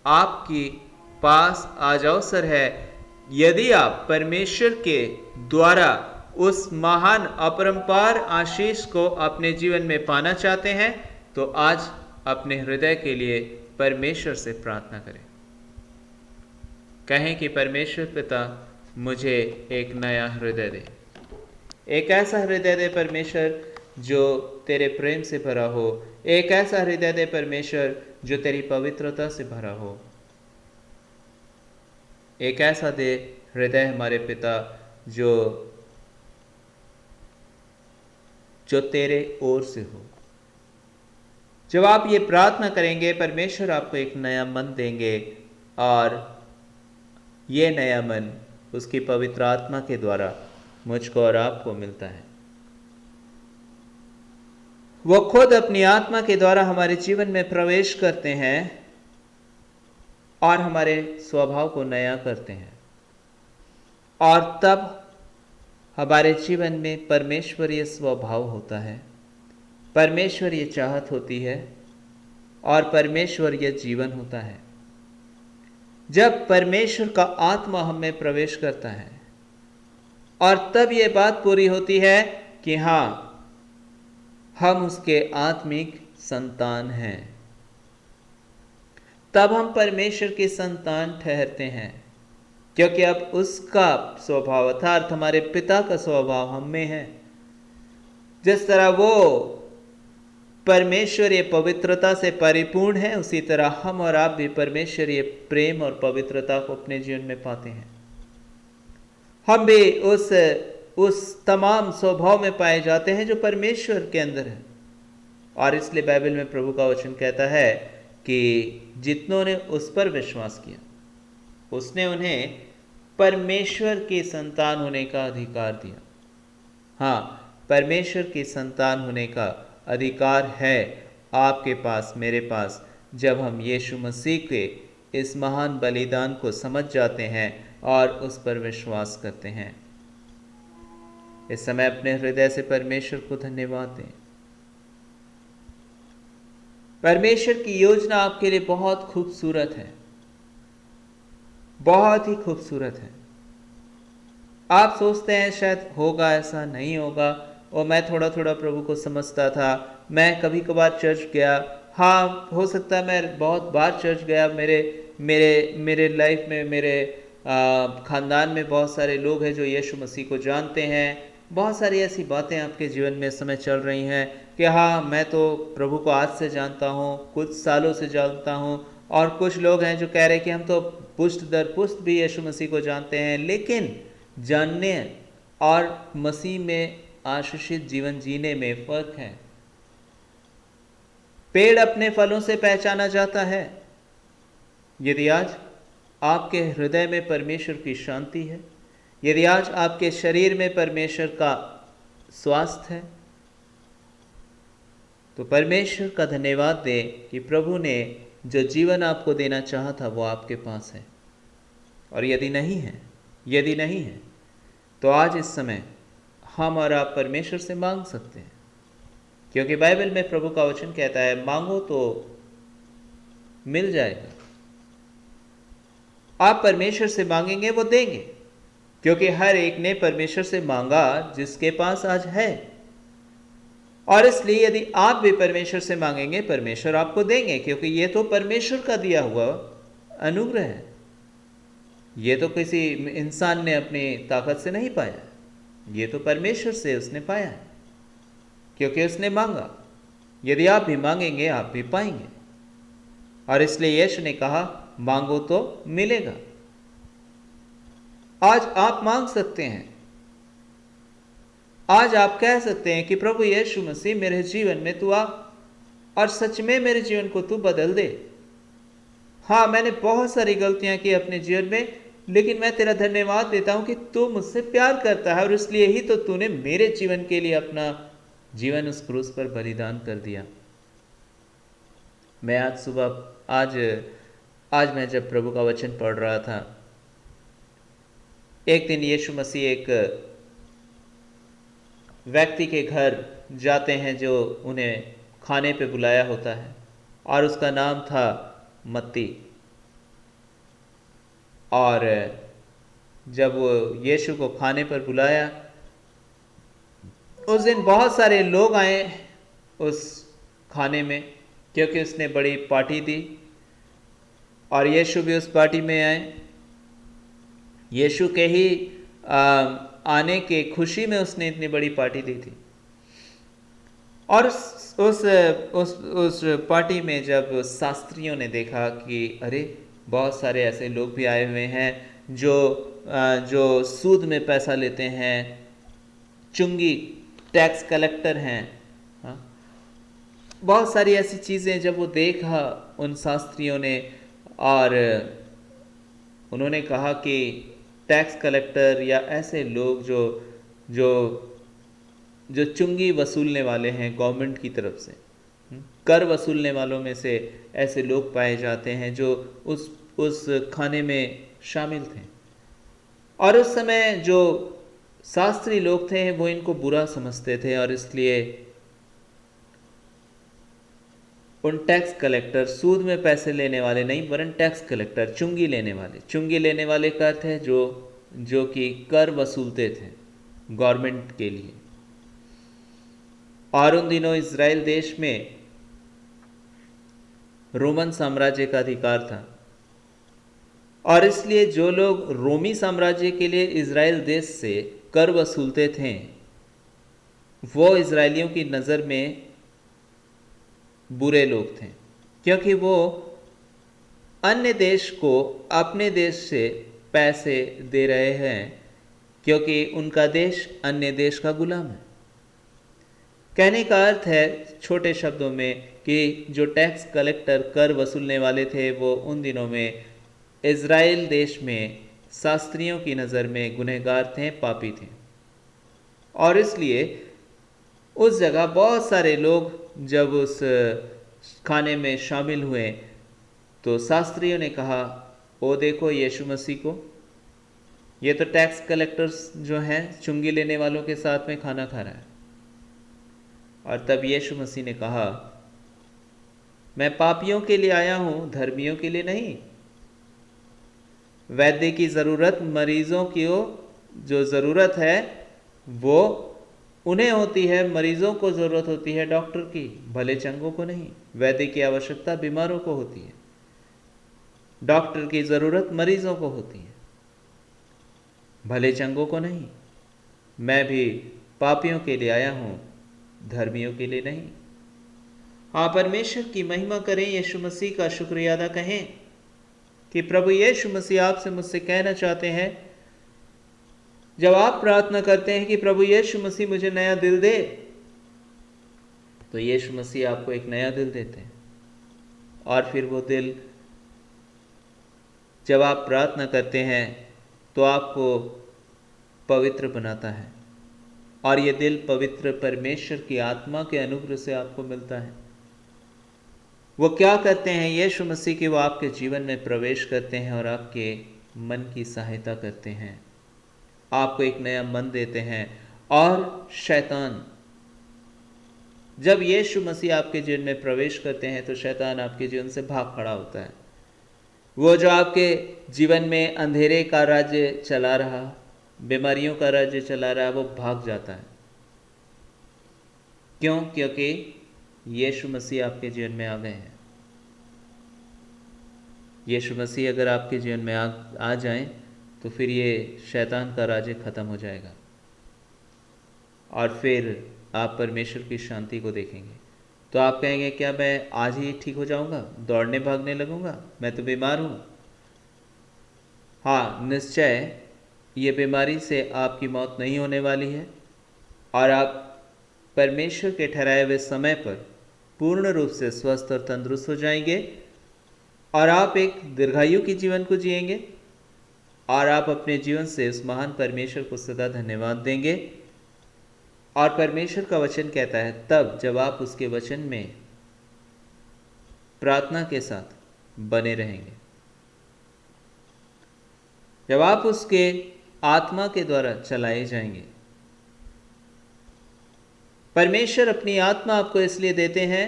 आपकी पास आज अवसर है, यदि आप परमेश्वर के द्वारा उस महान अपरंपार आशीष को अपने जीवन में पाना चाहते हैं, तो आज अपने हृदय के लिए परमेश्वर से प्रार्थना करें। कहें कि परमेश्वर पिता, मुझे एक नया हृदय दे, एक ऐसा हृदय दे परमेश्वर जो तेरे प्रेम से भरा हो। एक ऐसा हृदय दे परमेश्वर जो तेरी पवित्रता से भरा हो। एक ऐसा दे हृदय हमारे पिता जो तेरे ओर से हो। जब आप ये प्रार्थना करेंगे, परमेश्वर आपको एक नया मन देंगे, और ये नया मन उसकी पवित्र आत्मा के द्वारा मुझको और आपको मिलता है। वो खुद अपनी आत्मा के द्वारा हमारे जीवन में प्रवेश करते हैं और हमारे स्वभाव को नया करते हैं, और तब हमारे जीवन में परमेश्वरीय स्वभाव होता है, परमेश्वरीय चाहत होती है और परमेश्वरीय जीवन होता है। जब परमेश्वर का आत्मा हम में प्रवेश करता है, और तब ये बात पूरी होती है कि हाँ, हम उसके आत्मिक संतान हैं। तब हम परमेश्वर के संतान ठहरते हैं, क्योंकि अब उसका स्वभाव अर्थात हमारे पिता का स्वभाव हम में है। जिस तरह वो परमेश्वरीय पवित्रता से परिपूर्ण है, उसी तरह हम और आप भी परमेश्वरीय प्रेम और पवित्रता को अपने जीवन में पाते हैं। हम भी उस तमाम स्वभाव में पाए जाते हैं जो परमेश्वर के अंदर है। और इसलिए बाइबल में प्रभु का वचन कहता है कि जितनों ने उस पर विश्वास किया, उसने उन्हें परमेश्वर के संतान होने का अधिकार दिया। हाँ, परमेश्वर के संतान होने का अधिकार है आपके पास, मेरे पास, जब हम यीशु मसीह के इस महान बलिदान को समझ जाते हैं और उस पर विश्वास करते हैं। इस समय अपने हृदय से परमेश्वर को धन्यवाद दें। परमेश्वर की योजना आपके लिए बहुत खूबसूरत है, बहुत ही खूबसूरत है। आप सोचते हैं शायद होगा, ऐसा नहीं होगा, और मैं थोड़ा थोड़ा प्रभु को समझता था, मैं कभी कभार चर्च गया, हाँ हो सकता है मैं बहुत बार चर्च गया, मेरे लाइफ में, मेरे ख़ानदान में बहुत सारे लोग हैं जो यीशु मसीह को जानते हैं। बहुत सारी ऐसी बातें आपके जीवन में इस समय चल रही हैं कि हाँ, मैं तो प्रभु को आज से जानता हूँ, कुछ सालों से जानता हूँ, और कुछ लोग हैं जो कह रहे हैं कि हम तो पुष्ट दर पुष्ट भी यीशु मसीह को जानते हैं। लेकिन जानने और मसीह में आशीषित जीवन जीने में फर्क है। पेड़ अपने फलों से पहचाना जाता है। यदि आज आपके हृदय में परमेश्वर की शांति है, यदि आज आपके शरीर में परमेश्वर का स्वास्थ्य है, तो परमेश्वर का धन्यवाद दें कि प्रभु ने जो जीवन आपको देना चाहा था वो आपके पास है। और यदि नहीं है तो आज इस समय हम और आप परमेश्वर से मांग सकते हैं, क्योंकि बाइबल में प्रभु का वचन कहता है, मांगो तो मिल जाएगा। आप परमेश्वर से मांगेंगे, वो देंगे, क्योंकि हर एक ने परमेश्वर से मांगा जिसके पास आज है। और इसलिए यदि आप भी परमेश्वर से मांगेंगे, परमेश्वर आपको देंगे, क्योंकि ये तो परमेश्वर का दिया हुआ अनुग्रह है। ये तो किसी इंसान ने अपनी ताकत से नहीं पाया, ये तो परमेश्वर से उसने पाया है, क्योंकि उसने मांगा। यदि आप भी मांगेंगे, आप भी पाएंगे। और इसलिए यीशु ने कहा, मांगो तो मिलेगा। आज आप मांग सकते हैं। आज आप कह सकते हैं कि प्रभु यीशु मसीह, मेरे जीवन में तू आ और सच में मेरे जीवन को तू बदल दे। हाँ, मैंने बहुत सारी गलतियां की अपने जीवन में, लेकिन मैं तेरा धन्यवाद देता हूं कि तू मुझसे प्यार करता है, और इसलिए ही तो तूने मेरे जीवन के लिए अपना जीवन उस क्रूस पर बलिदान कर दिया। मैं आज सुबह आज मैं जब प्रभु का वचन पढ़ रहा था, एक दिन यीशु मसीह एक व्यक्ति के घर जाते हैं जो उन्हें खाने पे बुलाया होता है, और उसका नाम था मत्ती। और जब वो यीशु को खाने पर बुलाया, उस दिन बहुत सारे लोग आए उस खाने में, क्योंकि उसने बड़ी पार्टी दी, और यीशु भी उस पार्टी में आए। यीशु के ही आने के खुशी में उसने इतनी बड़ी पार्टी दी थी। और उस पार्टी में जब शास्त्रियों ने देखा कि अरे बहुत सारे ऐसे लोग भी आए हुए हैं जो सूद में पैसा लेते हैं, चुंगी टैक्स कलेक्टर हैं, हाँ, बहुत सारी ऐसी चीज़ें जब वो देखा उन शास्त्रियों ने, और उन्होंने कहा कि टैक्स कलेक्टर या ऐसे लोग जो जो जो चुंगी वसूलने वाले हैं गवर्नमेंट की तरफ से, कर वसूलने वालों में से ऐसे लोग पाए जाते हैं जो उस खाने में शामिल थे। और उस समय जो शास्त्री लोग थे वो इनको बुरा समझते थे, और इसलिए उन टैक्स कलेक्टर, सूद में पैसे लेने वाले नहीं वरन टैक्स कलेक्टर, चुंगी लेने वाले का थे जो कि कर वसूलते थे गवर्नमेंट के लिए। और उन दिनों इज़राइल देश में रोमन साम्राज्य का अधिकार था, और इसलिए जो लोग रोमी साम्राज्य के लिए इज़राइल देश से कर वसूलते थे वो इज़राइलियों की नज़र में बुरे लोग थे, क्योंकि वो अन्य देश को अपने देश से पैसे दे रहे हैं, क्योंकि उनका देश अन्य देश का गुलाम है। कहने का अर्थ है छोटे शब्दों में कि जो टैक्स कलेक्टर, कर वसूलने वाले थे, वो उन दिनों में इज़राइल देश में शास्त्रियों की नज़र में गुनहगार थे, पापी थे। और इसलिए उस जगह बहुत सारे लोग जब उस खाने में शामिल हुए तो शास्त्रियों ने कहा, ओ देखो यीशु मसीह को, ये तो टैक्स कलेक्टर्स जो हैं चुंगी लेने वालों के साथ में खाना खा रहा है। और तब यीशु मसीह ने कहा, मैं पापियों के लिए आया हूं, धर्मियों के लिए नहीं। वैद्य की ज़रूरत, मरीजों की जो ज़रूरत है वो उन्हें होती है, मरीजों को ज़रूरत होती है डॉक्टर की, भले चंगों को नहीं। वैद्य की आवश्यकता बीमारों को होती है, डॉक्टर की ज़रूरत मरीजों को होती है, भले चंगों को नहीं। मैं भी पापियों के लिए आया हूं, धर्मियों के लिए नहीं। हाँ, परमेश्वर की महिमा करें, यीशु मसीह का शुक्रिया अदा कहें कि प्रभु यीशु मसीह आपसे मुझसे कहना चाहते हैं, जब आप प्रार्थना करते हैं कि प्रभु यीशु मसीह मुझे नया दिल दे, तो यीशु मसीह आपको एक नया दिल देते हैं। और फिर वो दिल जब आप प्रार्थना करते हैं तो आपको पवित्र बनाता है, और ये दिल पवित्र परमेश्वर की आत्मा के अनुग्रह से आपको मिलता है। वो क्या करते हैं यीशु मसीह की, वो आपके जीवन में प्रवेश करते हैं और आपके मन की सहायता करते हैं, आपको एक नया मन देते हैं। और शैतान, जब यीशु मसीह आपके जीवन में प्रवेश करते हैं तो शैतान आपके जीवन से भाग खड़ा होता है। वो जो आपके जीवन में अंधेरे का राज्य चला रहा, बीमारियों का राज्य चला रहा, वो भाग जाता है। क्यों? क्योंकि यीशु मसीह आपके जीवन में आ गए हैं। यीशु मसीह अगर आपके जीवन में आ जाएं तो फिर ये शैतान का राज्य ख़त्म हो जाएगा, और फिर आप परमेश्वर की शांति को देखेंगे। तो आप कहेंगे, क्या मैं आज ही ठीक हो जाऊंगा, दौड़ने भागने लगूंगा, मैं तो बीमार हूँ। हाँ, निश्चय ये बीमारी से आपकी मौत नहीं होने वाली है, और आप परमेश्वर के ठहराए हुए समय पर पूर्ण रूप से स्वस्थ और तंदुरुस्त हो जाएंगे, और आप एक दीर्घायु की जीवन को जिएंगे, और आप अपने जीवन से उस महान परमेश्वर को सदा धन्यवाद देंगे। और परमेश्वर का वचन कहता है, तब जब आप उसके वचन में प्रार्थना के साथ बने रहेंगे, जब आप उसके आत्मा के द्वारा चलाए जाएंगे। परमेश्वर अपनी आत्मा आपको इसलिए देते हैं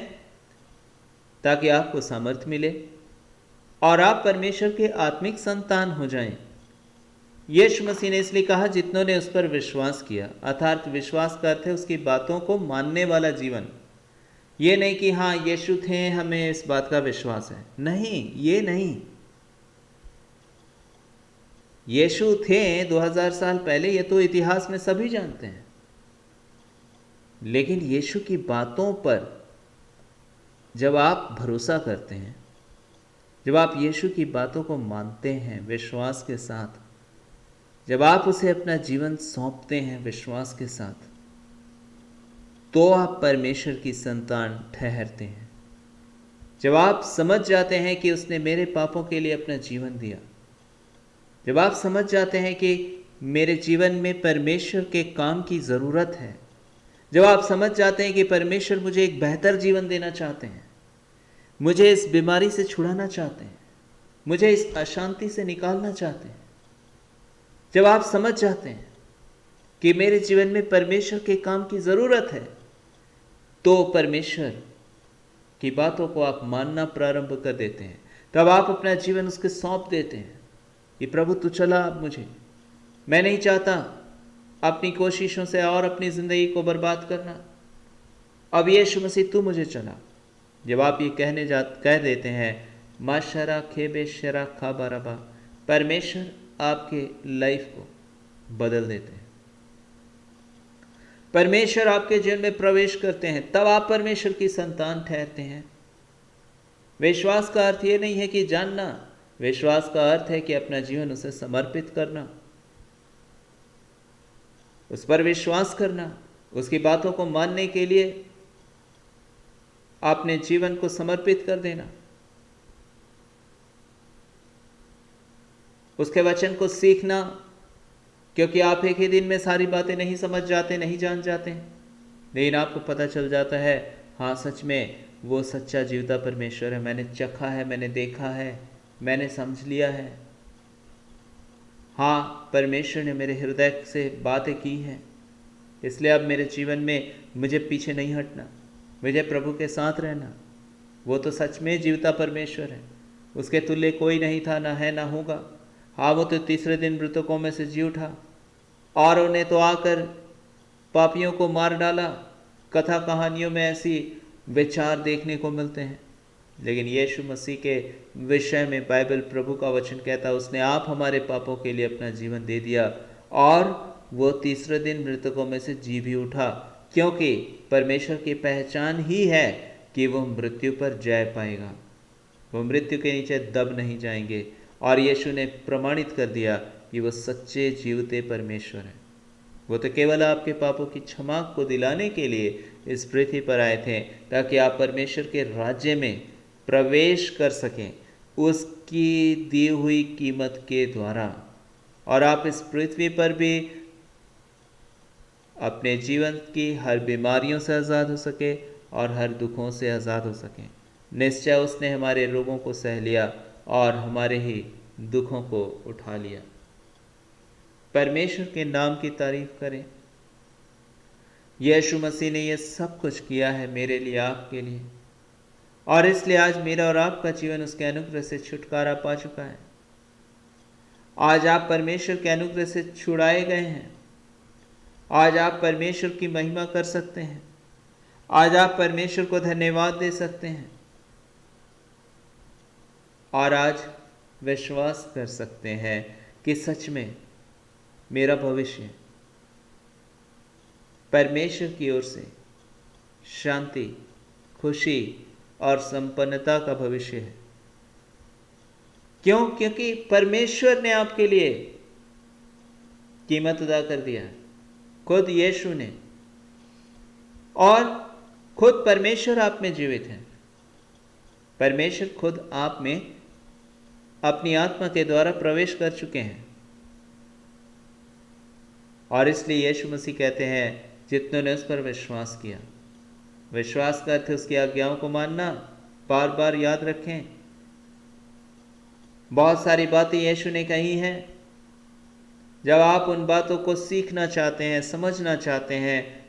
ताकि आपको सामर्थ्य मिले और आप परमेश्वर के आत्मिक संतान हो जाएं। यीशु मसीह ने इसलिए कहा, जितनों ने उस पर विश्वास किया, अर्थात विश्वास का अर्थ है उसकी बातों को मानने वाला जीवन। ये नहीं कि हाँ यीशु थे, हमें इस बात का विश्वास है, नहीं, ये नहीं। यीशु थे 2000 साल पहले, ये तो इतिहास में सभी जानते हैं। लेकिन यीशु की बातों पर जब आप भरोसा करते हैं, जब आप यीशु की बातों को मानते हैं विश्वास के साथ, जब आप उसे अपना जीवन सौंपते हैं विश्वास के साथ, तो आप परमेश्वर की संतान ठहरते हैं। जब आप समझ जाते हैं कि उसने मेरे पापों के लिए अपना जीवन दिया, जब आप समझ जाते हैं कि मेरे जीवन में परमेश्वर के काम की ज़रूरत है, जब आप समझ जाते हैं कि परमेश्वर मुझे एक बेहतर जीवन देना चाहते हैं, मुझे इस बीमारी से छुड़ाना चाहते हैं, मुझे इस अशांति से निकालना चाहते हैं, जब आप समझ जाते हैं कि मेरे जीवन में परमेश्वर के काम की ज़रूरत है, तो परमेश्वर की बातों को आप मानना प्रारंभ कर देते हैं। तब आप अपना जीवन उसके सौंप देते हैं कि प्रभु तू चला अब मुझे, मैं नहीं चाहता अपनी कोशिशों से और अपनी ज़िंदगी को बर्बाद करना। अब यीशु मसीह तू मुझे चला। जब आप ये कह देते हैं माशरा खेबे शरा खा बाराबा, परमेश्वर आपके लाइफ को बदल देते हैं, परमेश्वर आपके जीवन में प्रवेश करते हैं, तब आप परमेश्वर की संतान ठहरते हैं। विश्वास का अर्थ ये नहीं है कि जानना, विश्वास का अर्थ है कि अपना जीवन उसे समर्पित करना, उस पर विश्वास करना, उसकी बातों को मानने के लिए अपने जीवन को समर्पित कर देना, उसके वचन को सीखना, क्योंकि आप एक ही दिन में सारी बातें नहीं समझ जाते, नहीं जान जाते, लेकिन आपको पता चल जाता है हाँ सच में वो सच्चा जीवता परमेश्वर है, मैंने चखा है, मैंने देखा है, मैंने समझ लिया है। हाँ, परमेश्वर ने मेरे हृदय से बातें की हैं, इसलिए अब मेरे जीवन में मुझे पीछे नहीं हटना, मुझे प्रभु के साथ रहना। वो तो सच में जीवता परमेश्वर है, उसके तुल्य कोई नहीं था, ना है, ना होगा। हाँ, वो तो तीसरे दिन मृतकों में से जी उठा, और उन्हें तो आकर पापियों को मार डाला। कथा कहानियों में ऐसी विचार देखने को मिलते हैं, लेकिन यीशु मसीह के विषय में बाइबल प्रभु का वचन कहता है उसने आप हमारे पापों के लिए अपना जीवन दे दिया, और वो तीसरे दिन मृतकों में से जी भी उठा, क्योंकि परमेश्वर की पहचान ही है कि वो मृत्यु पर जय पाएगा, वो मृत्यु के नीचे दब नहीं जाएंगे। और यीशु ने प्रमाणित कर दिया कि वो सच्चे जीवते परमेश्वर हैं। वो तो केवल आपके पापों की क्षमा को दिलाने के लिए इस पृथ्वी पर आए थे, ताकि आप परमेश्वर के राज्य में प्रवेश कर सकें उसकी दी हुई कीमत के द्वारा, और आप इस पृथ्वी पर भी अपने जीवन की हर बीमारियों से आज़ाद हो सके और हर दुखों से आज़ाद हो सकें। निश्चय उसने हमारे रोगों को सह लिया और हमारे ही दुखों को उठा लिया। परमेश्वर के नाम की तारीफ करें। यीशु मसीह ने यह सब कुछ किया है मेरे लिए, आपके लिए, और इसलिए आज मेरा और आपका जीवन उसके अनुग्रह से छुटकारा पा चुका है। आज आप परमेश्वर के अनुग्रह से छुड़ाए गए हैं। आज आप परमेश्वर की महिमा कर सकते हैं। आज आप परमेश्वर को धन्यवाद दे सकते हैं, और आज विश्वास कर सकते हैं कि सच में मेरा भविष्य परमेश्वर की ओर से शांति, खुशी और संपन्नता का भविष्य है। क्यों? क्योंकि परमेश्वर ने आपके लिए कीमत अदा कर दिया है, खुद यीशु ने, और खुद परमेश्वर आप में जीवित है। परमेश्वर खुद आप में अपनी आत्मा के द्वारा प्रवेश कर चुके हैं, और इसलिए यीशु मसीह कहते हैं जितनों ने उस पर विश्वास किया, विश्वास का अर्थ उसकी आज्ञाओं को मानना। बार बार याद रखें, बहुत सारी बातें यीशु ने कही हैं। जब आप उन बातों को सीखना चाहते हैं, समझना चाहते हैं,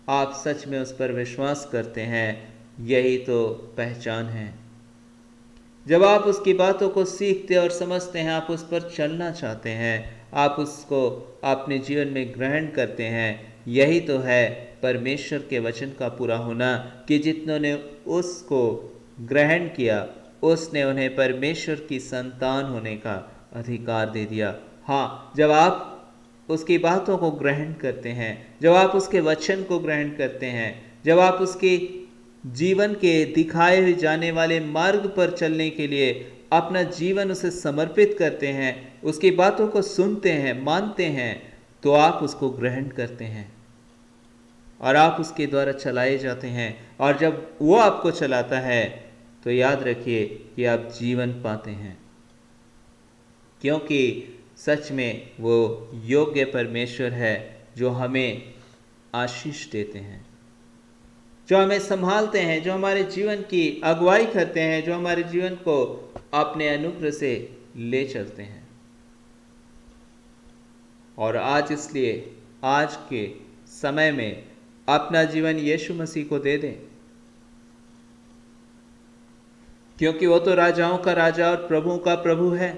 आप सच में उस पर विश्वास करते हैं, यही तो पहचान है। जब आप उसकी बातों को सीखते और समझते हैं, आप उस पर चलना चाहते हैं, आप उसको अपने जीवन में ग्रहण करते हैं, यही तो है परमेश्वर के वचन का पूरा होना कि जितनों ने उसको ग्रहण किया उसने उन्हें परमेश्वर की संतान होने का अधिकार दे दिया। हाँ, जब आप उसकी बातों को ग्रहण करते हैं, जब आप उसके वचन को ग्रहण करते हैं, जब आप उसके जीवन के दिखाए हुए जाने वाले मार्ग पर चलने के लिए अपना जीवन उसे समर्पित करते हैं, उसकी बातों को सुनते हैं, मानते हैं, तो आप उसको ग्रहण करते हैं और आप उसके द्वारा चलाए जाते हैं। और जब वो आपको चलाता है तो याद रखिए कि आप जीवन पाते हैं, क्योंकि सच में वो योग्य परमेश्वर है जो हमें आशीष देते हैं, जो हमें संभालते हैं, जो हमारे जीवन की अगुवाई करते हैं, जो हमारे जीवन को अपने अनुग्रह से ले चलते हैं। और आज इसलिए आज के समय में अपना जीवन यीशु मसीह को दे दें, क्योंकि वो तो राजाओं का राजा और प्रभुओं का प्रभु है।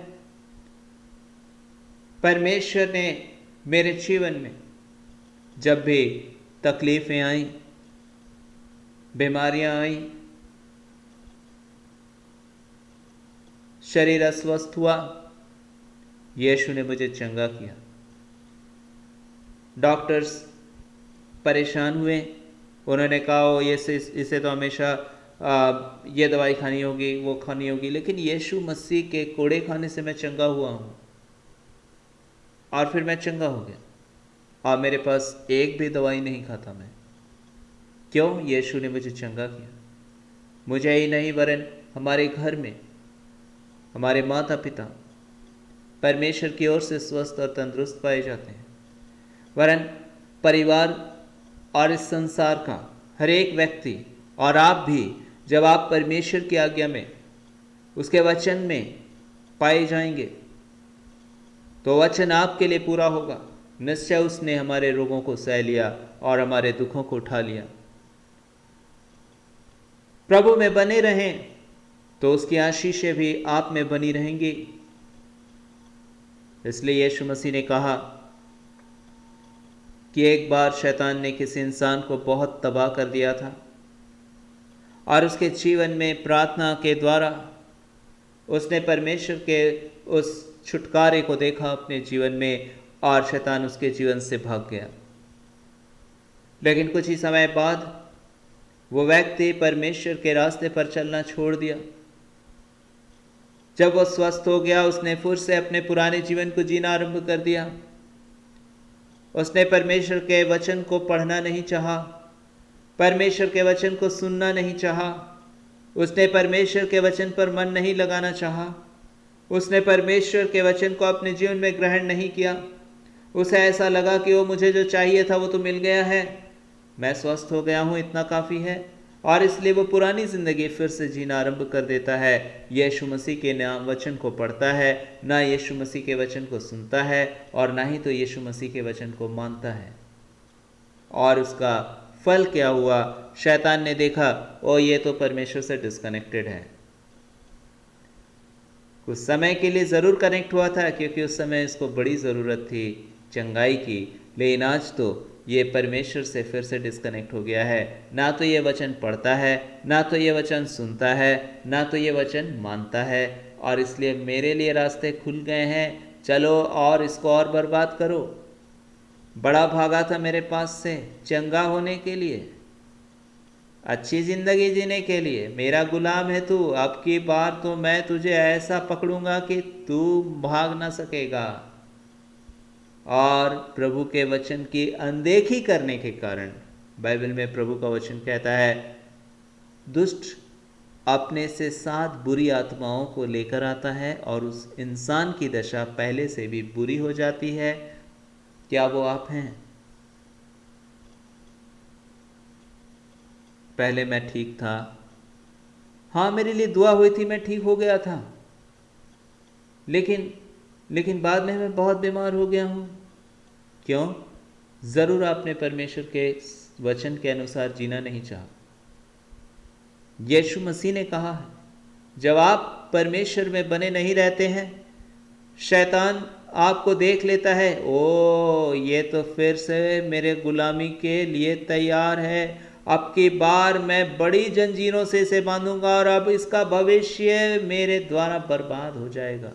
परमेश्वर ने मेरे जीवन में जब भी तकलीफें आई, बीमारियां आई, शरीर अस्वस्थ हुआ, यीशु ने मुझे चंगा किया। डॉक्टर्स परेशान हुए, उन्होंने कहा ओ इसे तो हमेशा ये दवाई खानी होगी, वो खानी होगी, लेकिन यीशु मसीह के कोड़े खाने से मैं चंगा हुआ हूँ। और फिर मैं चंगा हो गया और मेरे पास एक भी दवाई नहीं खाता मैं। क्यों? यीशु ने मुझे चंगा किया। मुझे ही नहीं वरन हमारे घर में हमारे माता पिता परमेश्वर की ओर से स्वस्थ और तंदुरुस्त पाए जाते हैं, वरन परिवार और इस संसार का हर एक व्यक्ति और आप भी, जब आप परमेश्वर की आज्ञा में उसके वचन में पाए जाएंगे तो वचन आपके लिए पूरा होगा। निश्चय उसने हमारे रोगों को सह लिया और हमारे दुखों को उठा लिया। प्रभु में बने रहें तो उसकी आशीषें भी आप में बनी रहेंगी। इसलिए यीशु मसीह ने कहा कि एक बार शैतान ने किसी इंसान को बहुत तबाह कर दिया था और उसके जीवन में प्रार्थना के द्वारा उसने परमेश्वर के उस छुटकारे को देखा अपने जीवन में और शैतान उसके जीवन से भाग गया। लेकिन कुछ ही समय बाद वो व्यक्ति परमेश्वर के रास्ते पर चलना छोड़ दिया। जब वो स्वस्थ हो गया, उसने फिर से अपने पुराने जीवन को जीना आरंभ कर दिया। उसने परमेश्वर के वचन को पढ़ना नहीं चाहा, परमेश्वर के वचन को सुनना नहीं चाहा, उसने परमेश्वर के वचन पर मन नहीं लगाना चाहा, उसने परमेश्वर के वचन को अपने जीवन में ग्रहण नहीं किया। उसे ऐसा लगा कि वो मुझे जो चाहिए था वो तो मिल गया है, मैं स्वस्थ हो गया हूँ, इतना काफ़ी है, और इसलिए वो पुरानी ज़िंदगी फिर से जीना आरंभ कर देता है। यीशु मसीह के नाम वचन को पढ़ता है, ना यीशु मसीह के वचन को सुनता है और ना ही तो यीशु मसीह के वचन को मानता है। और उसका फल क्या हुआ? शैतान ने देखा ओ ये तो परमेश्वर से डिस्कनेक्टेड है। कुछ समय के लिए ज़रूर कनेक्ट हुआ था, क्योंकि उस समय इसको बड़ी ज़रूरत थी चंगाई की, लेकिन आज तो ये परमेश्वर से फिर से डिस्कनेक्ट हो गया है। ना तो ये वचन पढ़ता है, ना तो ये वचन सुनता है, ना तो ये वचन मानता है। और इसलिए मेरे लिए रास्ते खुल गए हैं, चलो और इसको और बर्बाद करो। बड़ा भागा था मेरे पास से चंगा होने के लिए, अच्छी ज़िंदगी जीने के लिए, मेरा गुलाम है तू, अब की बार तो मैं तुझे ऐसा पकड़ूंगा कि तू भाग ना सकेगा। और प्रभु के वचन की अनदेखी करने के कारण बाइबल में प्रभु का वचन कहता है दुष्ट अपने से 7 बुरी आत्माओं को लेकर आता है और उस इंसान की दशा पहले से भी बुरी हो जाती है। क्या वो आप हैं? पहले मैं ठीक था, हाँ मेरे लिए दुआ हुई थी, मैं ठीक हो गया था, लेकिन बाद में मैं बहुत बीमार हो गया हूँ। क्यों? ज़रूर आपने परमेश्वर के वचन के अनुसार जीना नहीं चाहा। यीशु मसीह ने कहा है जब आप परमेश्वर में बने नहीं रहते हैं, शैतान आपको देख लेता है, ओ ये तो फिर से मेरे गुलामी के लिए तैयार है, अब की बार मैं बड़ी जंजीरों से इसे बांधूंगा और अब इसका भविष्य मेरे द्वारा बर्बाद हो जाएगा।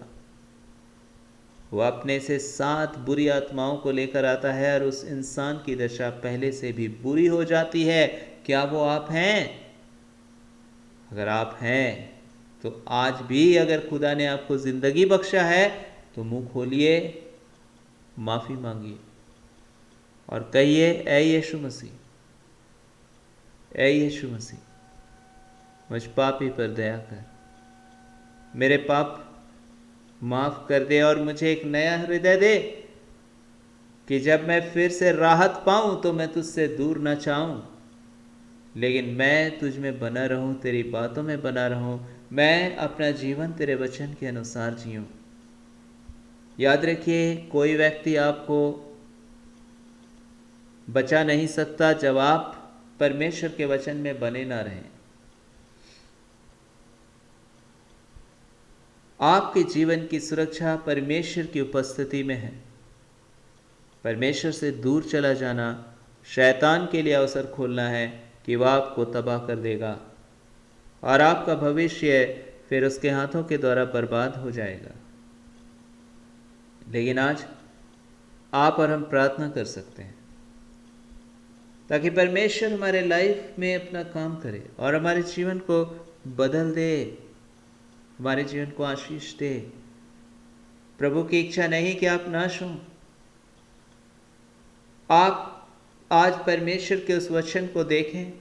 वो अपने से 7 बुरी आत्माओं को लेकर आता है और उस इंसान की दशा पहले से भी बुरी हो जाती है। क्या वो आप हैं? अगर आप हैं तो आज भी अगर खुदा ने आपको ज़िंदगी बख्शा है तो मुंह खोलिए, माफ़ी मांगिए और कहिए, ऐ यीशु मसीह, ऐ यीशु मसीह, मुझ पापी पर दया कर, मेरे पाप माफ़ कर दे और मुझे एक नया हृदय दे कि जब मैं फिर से राहत पाऊं तो मैं तुझसे दूर ना चाहूं, लेकिन मैं तुझ में बना रहूं, तेरी बातों में बना रहूं, मैं अपना जीवन तेरे वचन के अनुसार जीऊं। याद रखिए, कोई व्यक्ति आपको बचा नहीं सकता जब आप परमेश्वर के वचन में बने ना रहें। आपके जीवन की सुरक्षा परमेश्वर की उपस्थिति में है। परमेश्वर से दूर चला जाना शैतान के लिए अवसर खोलना है कि वह आपको तबाह कर देगा और आपका भविष्य फिर उसके हाथों के द्वारा बर्बाद हो जाएगा। लेकिन आज आप और हम प्रार्थना कर सकते हैं ताकि परमेश्वर हमारे लाइफ में अपना काम करे और हमारे जीवन को बदल दे, हमारे जीवन को आशीष दे। प्रभु की इच्छा नहीं कि आप नाश हों। आप आज परमेश्वर के उस वचन को देखें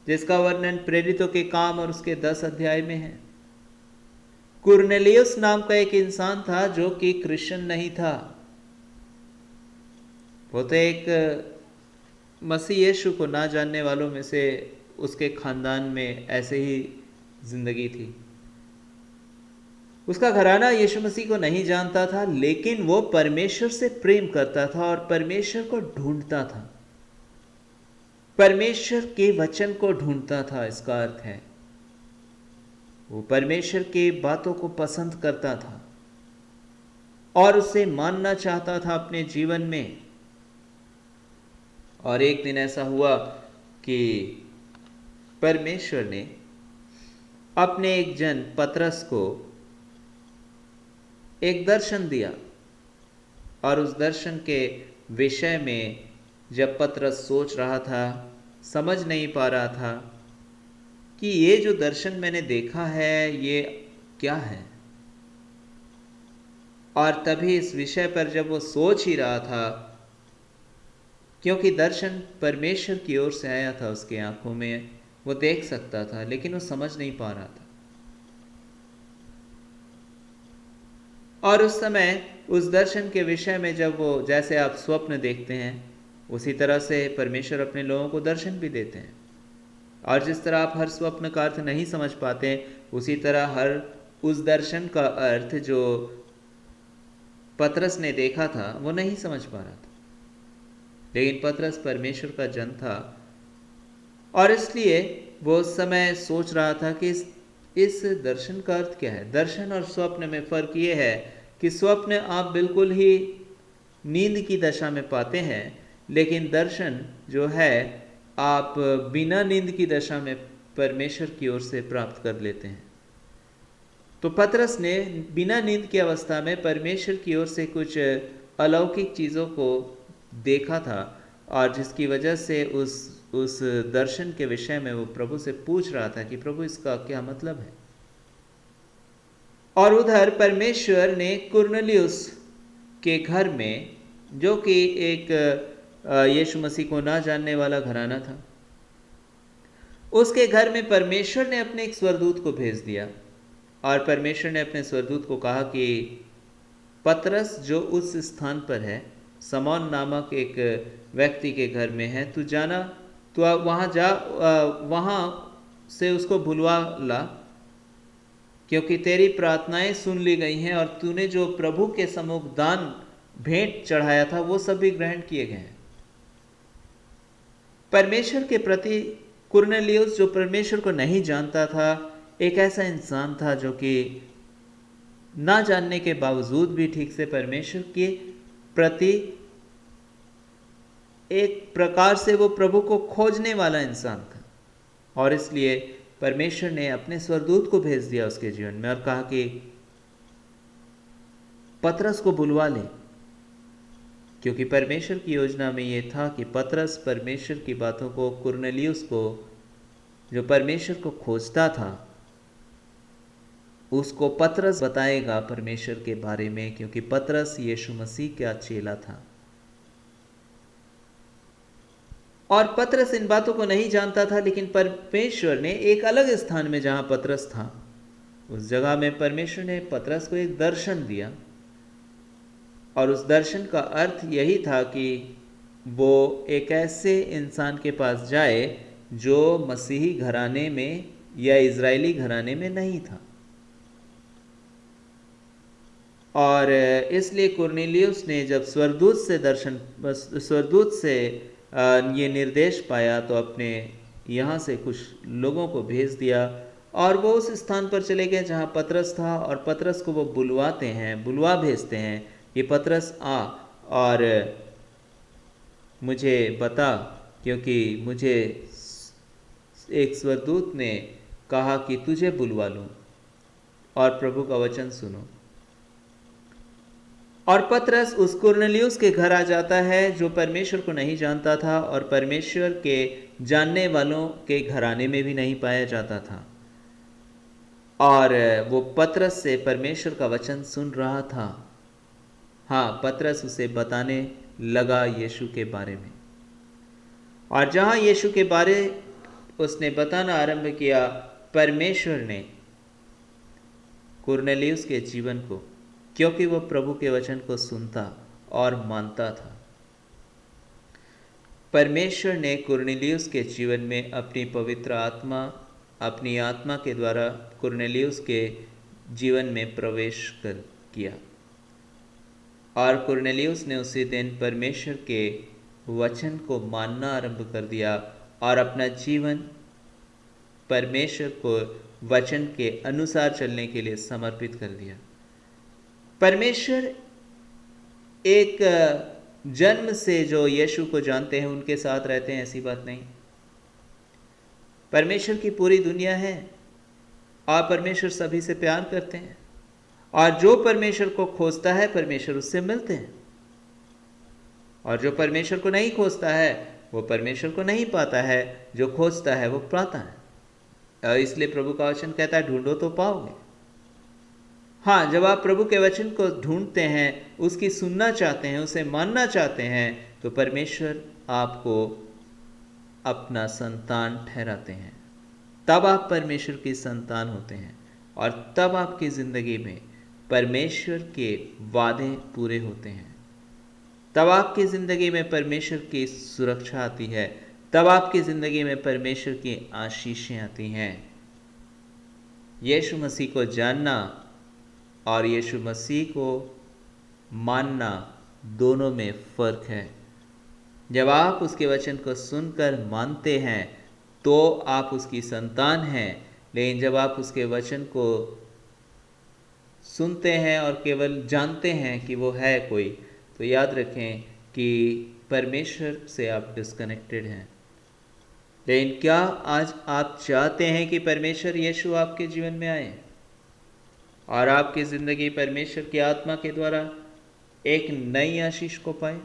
जिसका वर्णन प्रेरितों के काम और उसके 10 अध्याय में है। कुरनेलियुस नाम का एक इंसान था जो कि क्रिश्चियन नहीं था। वो तो एक मसीह यीशु को ना जानने वालों में से उसके खानदान में ऐसे ही जिंदगी थी। उसका घराना यीशु मसीह को नहीं जानता था, लेकिन वो परमेश्वर से प्रेम करता था और परमेश्वर को ढूंढता था, परमेश्वर के वचन को ढूंढता था। इसका अर्थ है वो परमेश्वर की बातों को पसंद करता था और उसे मानना चाहता था अपने जीवन में। और एक दिन ऐसा हुआ कि परमेश्वर ने अपने एक जन पतरस को एक दर्शन दिया और उस दर्शन के विषय में जब पतरस सोच रहा था, समझ नहीं पा रहा था कि ये जो दर्शन मैंने देखा है ये क्या है, और तभी इस विषय पर जब वो सोच ही रहा था, क्योंकि दर्शन परमेश्वर की ओर से आया था, उसके आंखों में वो देख सकता था, लेकिन वो समझ नहीं पा रहा था। और उस समय उस दर्शन के विषय में जब वो, जैसे आप स्वप्न देखते हैं उसी तरह से परमेश्वर अपने लोगों को दर्शन भी देते हैं। और जिस तरह आप हर स्वप्न का अर्थ नहीं समझ पाते, उसी तरह हर उस दर्शन का अर्थ जो पतरस ने देखा था वो नहीं समझ पा रहा था। लेकिन पतरस परमेश्वर का जन था और इसलिए वो उस समय सोच रहा था कि इस दर्शन का अर्थ क्या है। दर्शन और स्वप्न में फ़र्क ये है कि स्वप्न आप बिल्कुल ही नींद की दशा में पाते हैं, लेकिन दर्शन जो है आप बिना नींद की दशा में परमेश्वर की ओर से प्राप्त कर लेते हैं। तो पतरस ने बिना नींद की अवस्था में परमेश्वर की ओर से कुछ अलौकिक चीज़ों को देखा था और जिसकी वजह से उस दर्शन के विषय में वो प्रभु से पूछ रहा था कि प्रभु इसका क्या मतलब है। और उधर परमेश्वर ने कुरनेलियुस के घर में, जो कि एक यीशु मसीह को ना जानने वाला घराना था, उसके घर में परमेश्वर ने अपने एक स्वर्गदूत को भेज दिया और परमेश्वर ने अपने स्वर्गदूत को कहा कि पतरस जो उस स्थान पर है, समौन नामक एक व्यक्ति के घर में है, तू जाना, तू वहाँ जा, वहाँ से उसको बुलवा ला, क्योंकि तेरी प्रार्थनाएं सुन ली गई हैं और तूने जो प्रभु के सम्मुख दान भेंट चढ़ाया था वो सब भी ग्रहण किए गए हैं। परमेश्वर के प्रति कुरनेलियुस, जो परमेश्वर को नहीं जानता था, एक ऐसा इंसान था जो कि ना जानने के बावजूद भी ठीक से परमेश्वर के प्रति एक प्रकार से वो प्रभु को खोजने वाला इंसान था। और इसलिए परमेश्वर ने अपने स्वर्गदूत को भेज दिया उसके जीवन में और कहा कि पतरस को बुलवा ले, क्योंकि परमेश्वर की योजना में ये था कि पतरस परमेश्वर की बातों को, कुरनेलियुस को जो परमेश्वर को खोजता था, उसको पतरस बताएगा परमेश्वर के बारे में, क्योंकि पतरस यीशु मसीह का चेला था। और पतरस इन बातों को नहीं जानता था, लेकिन परमेश्वर ने एक अलग स्थान में जहां पतरस था, उस जगह में परमेश्वर ने पतरस को एक दर्शन दिया। और उस दर्शन का अर्थ यही था कि वो एक ऐसे इंसान के पास जाए जो मसीही घराने में या इजरायली घराने में नहीं था। और इसलिए कुरनेलियुस ने जब स्वर्गदूत से ये निर्देश पाया, तो अपने यहाँ से कुछ लोगों को भेज दिया और वो उस स्थान पर चले गए जहाँ पतरस था। और पतरस को वो बुलवा भेजते हैं कि पतरस आ और मुझे बता, क्योंकि मुझे एक स्वर्गदूत ने कहा कि तुझे बुलवा लूं और प्रभु का वचन सुनो। और पतरस उस कुरनेलियुस के घर आ जाता है जो परमेश्वर को नहीं जानता था और परमेश्वर के जानने वालों के घराने में भी नहीं पाया जाता था। और वो पतरस से परमेश्वर का वचन सुन रहा था। हाँ, पतरस उसे बताने लगा यीशु के बारे में। और जहाँ यीशु के बारे उसने बताना आरंभ किया, परमेश्वर ने कुरनेलियुस के जीवन को, क्योंकि वह प्रभु के वचन को सुनता और मानता था, परमेश्वर ने कुरनेलियुस के जीवन में अपनी पवित्र आत्मा, अपनी आत्मा के द्वारा कुरनेलियुस के जीवन में प्रवेश किया। और कुरनेलियुस ने उसी दिन परमेश्वर के वचन को मानना आरंभ कर दिया और अपना जीवन परमेश्वर को वचन के अनुसार चलने के लिए समर्पित कर दिया। परमेश्वर एक जन्म से जो यीशु को जानते हैं उनके साथ रहते हैं, ऐसी बात नहीं। परमेश्वर की पूरी दुनिया है और परमेश्वर सभी से प्यार करते हैं, और जो परमेश्वर को खोजता है परमेश्वर उससे मिलते हैं, और जो परमेश्वर को नहीं खोजता है वो परमेश्वर को नहीं पाता है, जो खोजता है वो पाता है। इसलिए प्रभु का वचन कहता है, ढूंढो तो पाओगे। हाँ, जब आप प्रभु के वचन को ढूंढते हैं, उसकी सुनना चाहते हैं, उसे मानना चाहते हैं, तो परमेश्वर आपको अपना संतान ठहराते हैं। तब आप परमेश्वर की संतान होते हैं और तब आपकी ज़िंदगी में परमेश्वर के वादे पूरे होते हैं। तब आपकी ज़िंदगी में परमेश्वर की सुरक्षा आती है, तब आपकी ज़िंदगी में परमेश्वर की आशीषें आती हैं। यीशु मसीह को जानना और यीशु मसीह को मानना, दोनों में फ़र्क है। जब आप उसके वचन को सुनकर मानते हैं तो आप उसकी संतान हैं, लेकिन जब आप उसके वचन को सुनते हैं और केवल जानते हैं कि वो है कोई, तो याद रखें कि परमेश्वर से आप डिस्कनेक्टेड हैं। लेकिन क्या आज आप चाहते हैं कि परमेश्वर यीशु आपके जीवन में आए और आपकी ज़िंदगी परमेश्वर की आत्मा के द्वारा एक नई आशीष को पाए,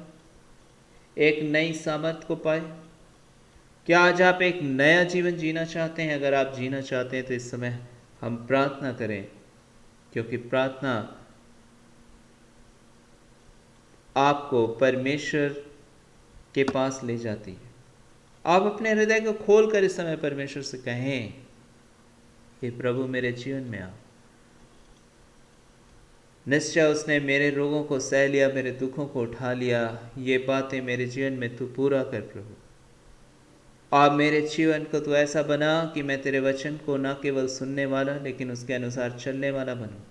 एक नई सामर्थ को पाए? क्या आज आप एक नया जीवन जीना चाहते हैं? अगर आप जीना चाहते हैं तो इस समय हम प्रार्थना करें, क्योंकि प्रार्थना आपको परमेश्वर के पास ले जाती है। आप अपने हृदय को खोलकर इस समय परमेश्वर से कहें, हे प्रभु मेरे जीवन में आओ। निश्चय उसने मेरे रोगों को सह लिया, मेरे दुखों को उठा लिया। ये बातें मेरे जीवन में तू पूरा कर प्रभु। और मेरे जीवन को तू ऐसा बना कि मैं तेरे वचन को न केवल सुनने वाला लेकिन उसके अनुसार चलने वाला बनूं।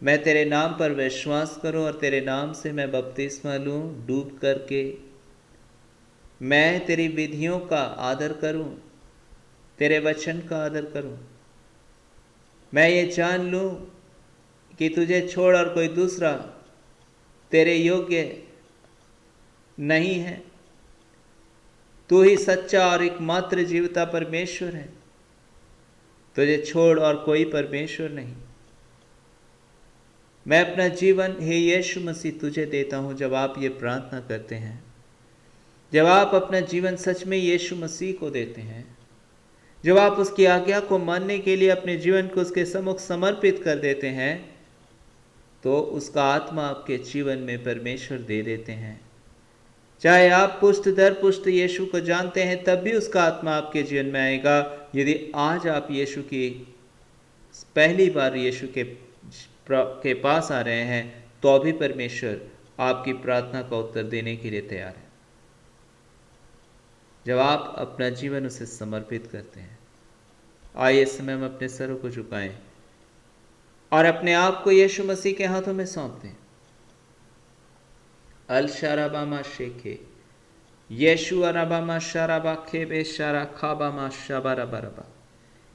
मैं तेरे नाम पर विश्वास करूं और तेरे नाम से मैं बपतिस्मा लूं डूब करके। मैं तेरी विधियों का आदर करूं, तेरे वचन का आदर करूं। मैं ये जान लूं कि तुझे छोड़ और कोई दूसरा तेरे योग्य नहीं है। तू ही सच्चा और एकमात्र जीविता परमेश्वर है। तुझे छोड़ और कोई परमेश्वर नहीं। मैं अपना जीवन हे यीशु मसीह तुझे देता हूँ। जब आप ये प्रार्थना करते हैं, जब आप अपना जीवन सच में यीशु मसीह को देते हैं, जब आप उसकी आज्ञा को मानने के लिए अपने जीवन को उसके सम्मुख समर्पित कर देते हैं, तो उसका आत्मा आपके जीवन में परमेश्वर दे देते हैं। चाहे आप पुष्ट दर पुष्ट यीशु को जानते हैं, तब भी उसका आत्मा आपके जीवन में आएगा। यदि आज आप यीशु की पहली बार यीशु के पास आ रहे हैं, तो अभी परमेश्वर आपकी प्रार्थना का उत्तर देने के लिए तैयार है। जब आप अपना जीवन उसे समर्पित करते हैं, आइए इस समय हम अपने सरों को झुकाएं और अपने आप को यीशु मसीह के हाथों में सौंप दें। अल शाराबामा शेखे यीशु अराबामा शाराबा खेबे शारा खाबामा शाबारा बराबा।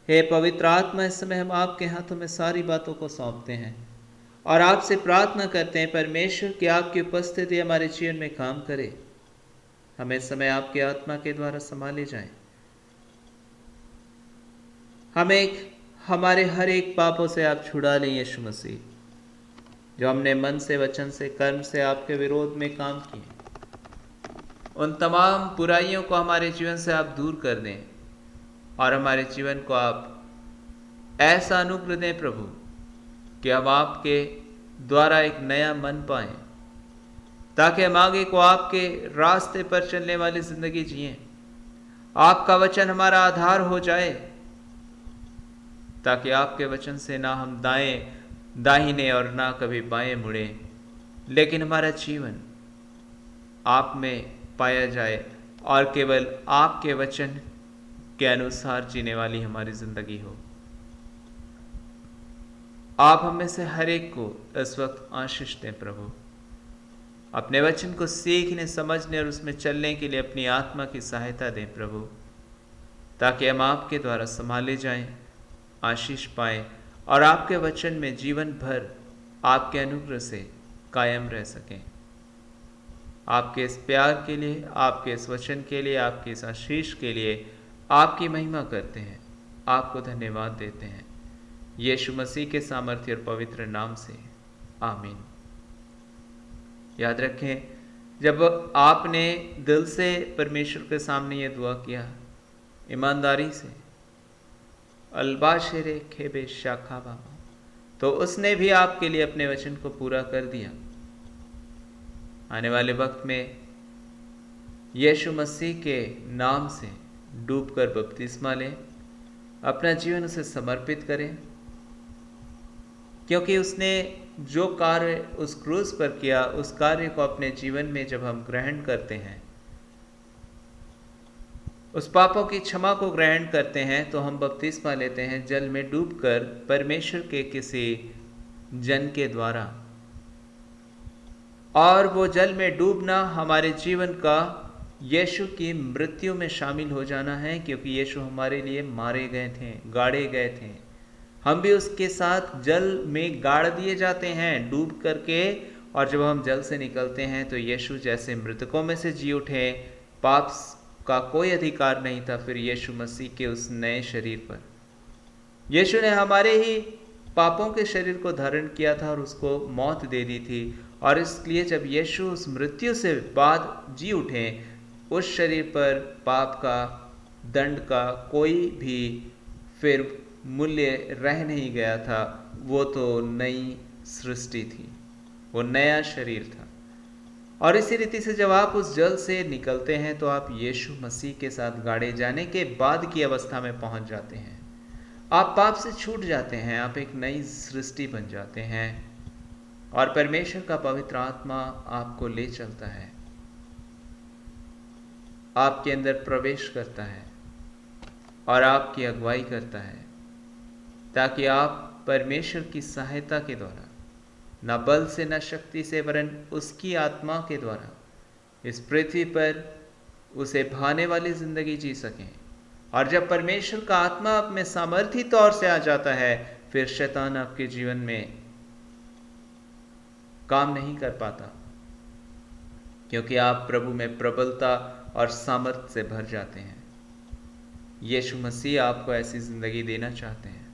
हे पवित्र आत्मा, इस समय हम आपके हाथों में सारी बातों को सौंपते हैं और आपसे प्रार्थना करते हैं परमेश्वर कि आपकी उपस्थिति हमारे जीवन में काम करे। हमें समय आपके आत्मा के द्वारा संभाले जाए। हमारे हर एक पापों से आप छुड़ा लें यीशु मसीह, जो हमने मन से, वचन से, कर्म से आपके विरोध में काम किए। उन तमाम बुराइयों को हमारे जीवन से आप दूर कर दें और हमारे जीवन को आप ऐसा अनुग्रह दें प्रभु कि हम आपके द्वारा एक नया मन पाएं, ताकि हम आगे को आपके रास्ते पर चलने वाली जिंदगी जिएं। आपका वचन हमारा आधार हो जाए, ताकि आपके वचन से ना हम दाहिने और ना कभी बाएं मुड़े, लेकिन हमारा जीवन आप में पाया जाए और केवल आपके वचन के अनुसार जीने वाली हमारी जिंदगी हो। आप हमें से हर एक को इस वक्त आशीष दें प्रभु। अपने वचन को सीखने, समझने और उसमें चलने के लिए अपनी आत्मा की सहायता दें प्रभु, ताकि हम आपके द्वारा संभाले जाएं, आशीष पाएं और आपके वचन में जीवन भर आपके अनुग्रह से कायम रह सकें। आपके इस प्यार के लिए, आपके इस वचन के लिए, आपके इस आशीष के लिए आपकी महिमा करते हैं, आपको धन्यवाद देते हैं। यीशु मसीह के सामर्थ्य और पवित्र नाम से आमीन। याद रखें, जब आपने दिल से परमेश्वर के सामने ये दुआ किया, ईमानदारी से, अलबाशरे खेबे शाखा बाबा, तो उसने भी आपके लिए अपने वचन को पूरा कर दिया। आने वाले वक्त में यीशु मसीह के नाम से डूबकर बपतिस्मा लें, अपना जीवन उसे समर्पित करें, क्योंकि उसने जो कार्य उस क्रूस पर किया, उस कार्य को अपने जीवन में जब हम ग्रहण करते हैं, उस पापों की क्षमा को ग्रहण करते हैं, तो हम बपतिस्मा लेते हैं जल में डूबकर परमेश्वर के किसी जन के द्वारा। और वो जल में डूबना हमारे जीवन का यीशु की मृत्यु में शामिल हो जाना है, क्योंकि यीशु हमारे लिए मारे गए थे, गाड़े गए थे। हम भी उसके साथ जल में गाड़ दिए जाते हैं डूब करके, और जब हम जल से निकलते हैं तो यीशु जैसे मृतकों में से जी उठे, पाप का कोई अधिकार नहीं था फिर यीशु मसीह के उस नए शरीर पर। यीशु ने हमारे ही पापों के शरीर को धारण किया था और उसको मौत दे दी थी, और इसलिए जब यीशु उस मृत्यु से बाद जी उठे, उस शरीर पर पाप का, दंड का कोई भी फिर मूल्य रह नहीं गया था। वो तो नई सृष्टि थी, वो नया शरीर था। और इसी रीति से जब आप उस जल से निकलते हैं तो आप यीशु मसीह के साथ गाड़े जाने के बाद की अवस्था में पहुंच जाते हैं। आप पाप से छूट जाते हैं, आप एक नई सृष्टि बन जाते हैं, और परमेश्वर का पवित्र आत्मा आपको ले चलता है, आपके अंदर प्रवेश करता है और आपकी अगुवाई करता है, ताकि आप परमेश्वर की सहायता के द्वारा, न बल से न शक्ति से, वरन उसकी आत्मा के द्वारा इस पृथ्वी पर उसे भाने वाली जिंदगी जी सकें। और जब परमेश्वर का आत्मा आप में सामर्थी तौर से आ जाता है, फिर शैतान आपके जीवन में काम नहीं कर पाता, क्योंकि आप प्रभु में प्रबलता और सामर्थ्य से भर जाते हैं। यीशु मसीह आपको ऐसी जिंदगी देना चाहते हैं,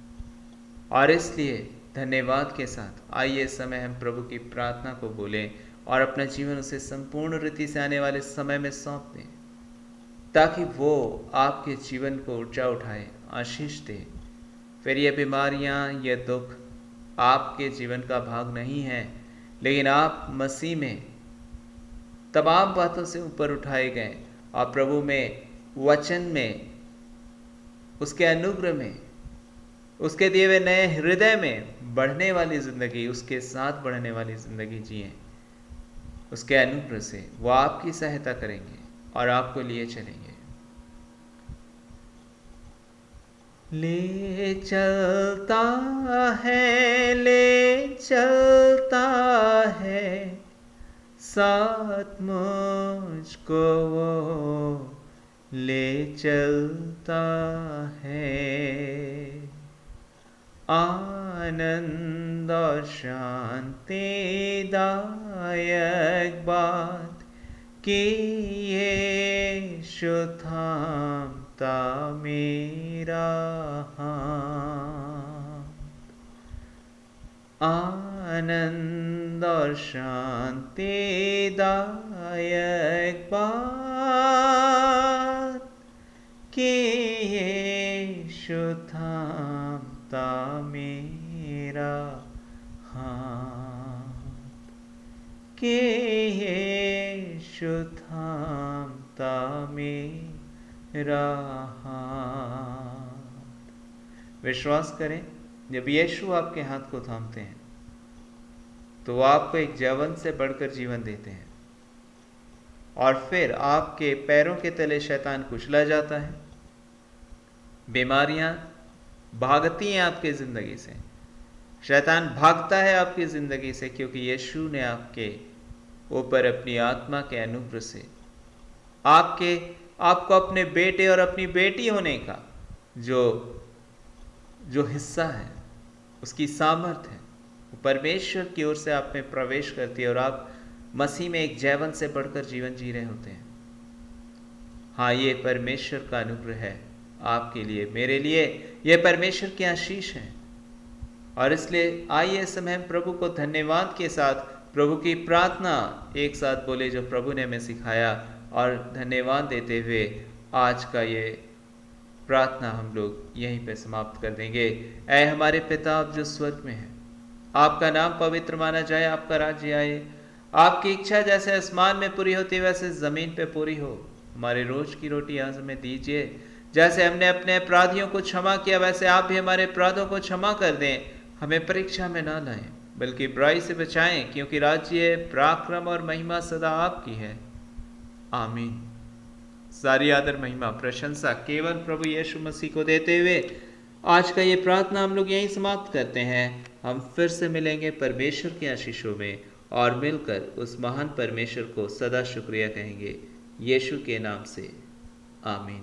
और इसलिए धन्यवाद के साथ आइए इस समय हम प्रभु की प्रार्थना को बोलें और अपना जीवन उसे संपूर्ण रीति से आने वाले समय में सौंप दें, ताकि वो आपके जीवन को ऊर्जा उठाए, आशीष दे। फिर ये बीमारियां, ये दुख आपके जीवन का भाग नहीं है, लेकिन आप मसीह में तमाम बातों से ऊपर उठाए गए और प्रभु में, वचन में, उसके अनुग्रह में, उसके दिए हुए नए हृदय में बढ़ने वाली जिंदगी, उसके साथ बढ़ने वाली जिंदगी जिए। उसके अनुग्रह से वो आपकी सहायता करेंगे और आपको लिए चलेंगे। ले चलता है साथ मुझको वो ले चलता है। आनंद और शांति दायक बात कि यीशु थामता मेरा हाथ। आनंद और शांति दायक बात कि यीशु थामता मेरा हाथ, कि यीशु थामता मेरा हाथ। विश्वास करें, जब यीशु आपके हाथ को थामते हैं तो वो आपको एक जवन से बढ़कर जीवन देते हैं और फिर आपके पैरों के तले शैतान कुचला जाता है। बीमारियां भागती हैं आपकी जिंदगी से, शैतान भागता है आपकी जिंदगी से, क्योंकि यीशु ने आपके ऊपर अपनी आत्मा के अनुग्रह से आपको अपने बेटे और अपनी बेटी होने का जो हिस्सा है, उसकी सामर्थ्य है, वो परमेश्वर की ओर से आप में प्रवेश करती है और आप मसीह में एक जीवन से बढ़कर जीवन जी रहे होते हैं। हाँ, ये परमेश्वर का अनुग्रह है आपके लिए, मेरे लिए। ये परमेश्वर की आशीष है और इसलिए आइए इस समय हम प्रभु को धन्यवाद के साथ प्रभु की प्रार्थना एक साथ बोले, जो प्रभु ने हमें सिखाया, और धन्यवाद देते हुए आज का ये प्रार्थना हम लोग यहीं पे समाप्त कर देंगे। ऐ हमारे पिता आप जो स्वर्ग में हैं, आपका नाम पवित्र माना जाए, आपका राज्य आए, आपकी इच्छा जैसे आसमान में पूरी होती वैसे जमीन पे पूरी हो। हमारे रोज की रोटी आज हमें दीजिए, जैसे हमने अपने अपराधियों को क्षमा किया वैसे आप भी हमारे अपराधों को क्षमा कर दें। हमें परीक्षा में ना लाएं बल्कि बुराई से बचाएं, क्योंकि राज्य, पराक्रम और महिमा सदा आपकी है। आमीन। सारी आदर, महिमा, प्रशंसा केवल प्रभु यीशु मसीह को देते हुए आज का ये प्रार्थना हम लोग यहीं समाप्त करते हैं। हम फिर से मिलेंगे परमेश्वर के आशीषों में और मिलकर उस महान परमेश्वर को सदा शुक्रिया कहेंगे, यीशु के नाम से। आमीन।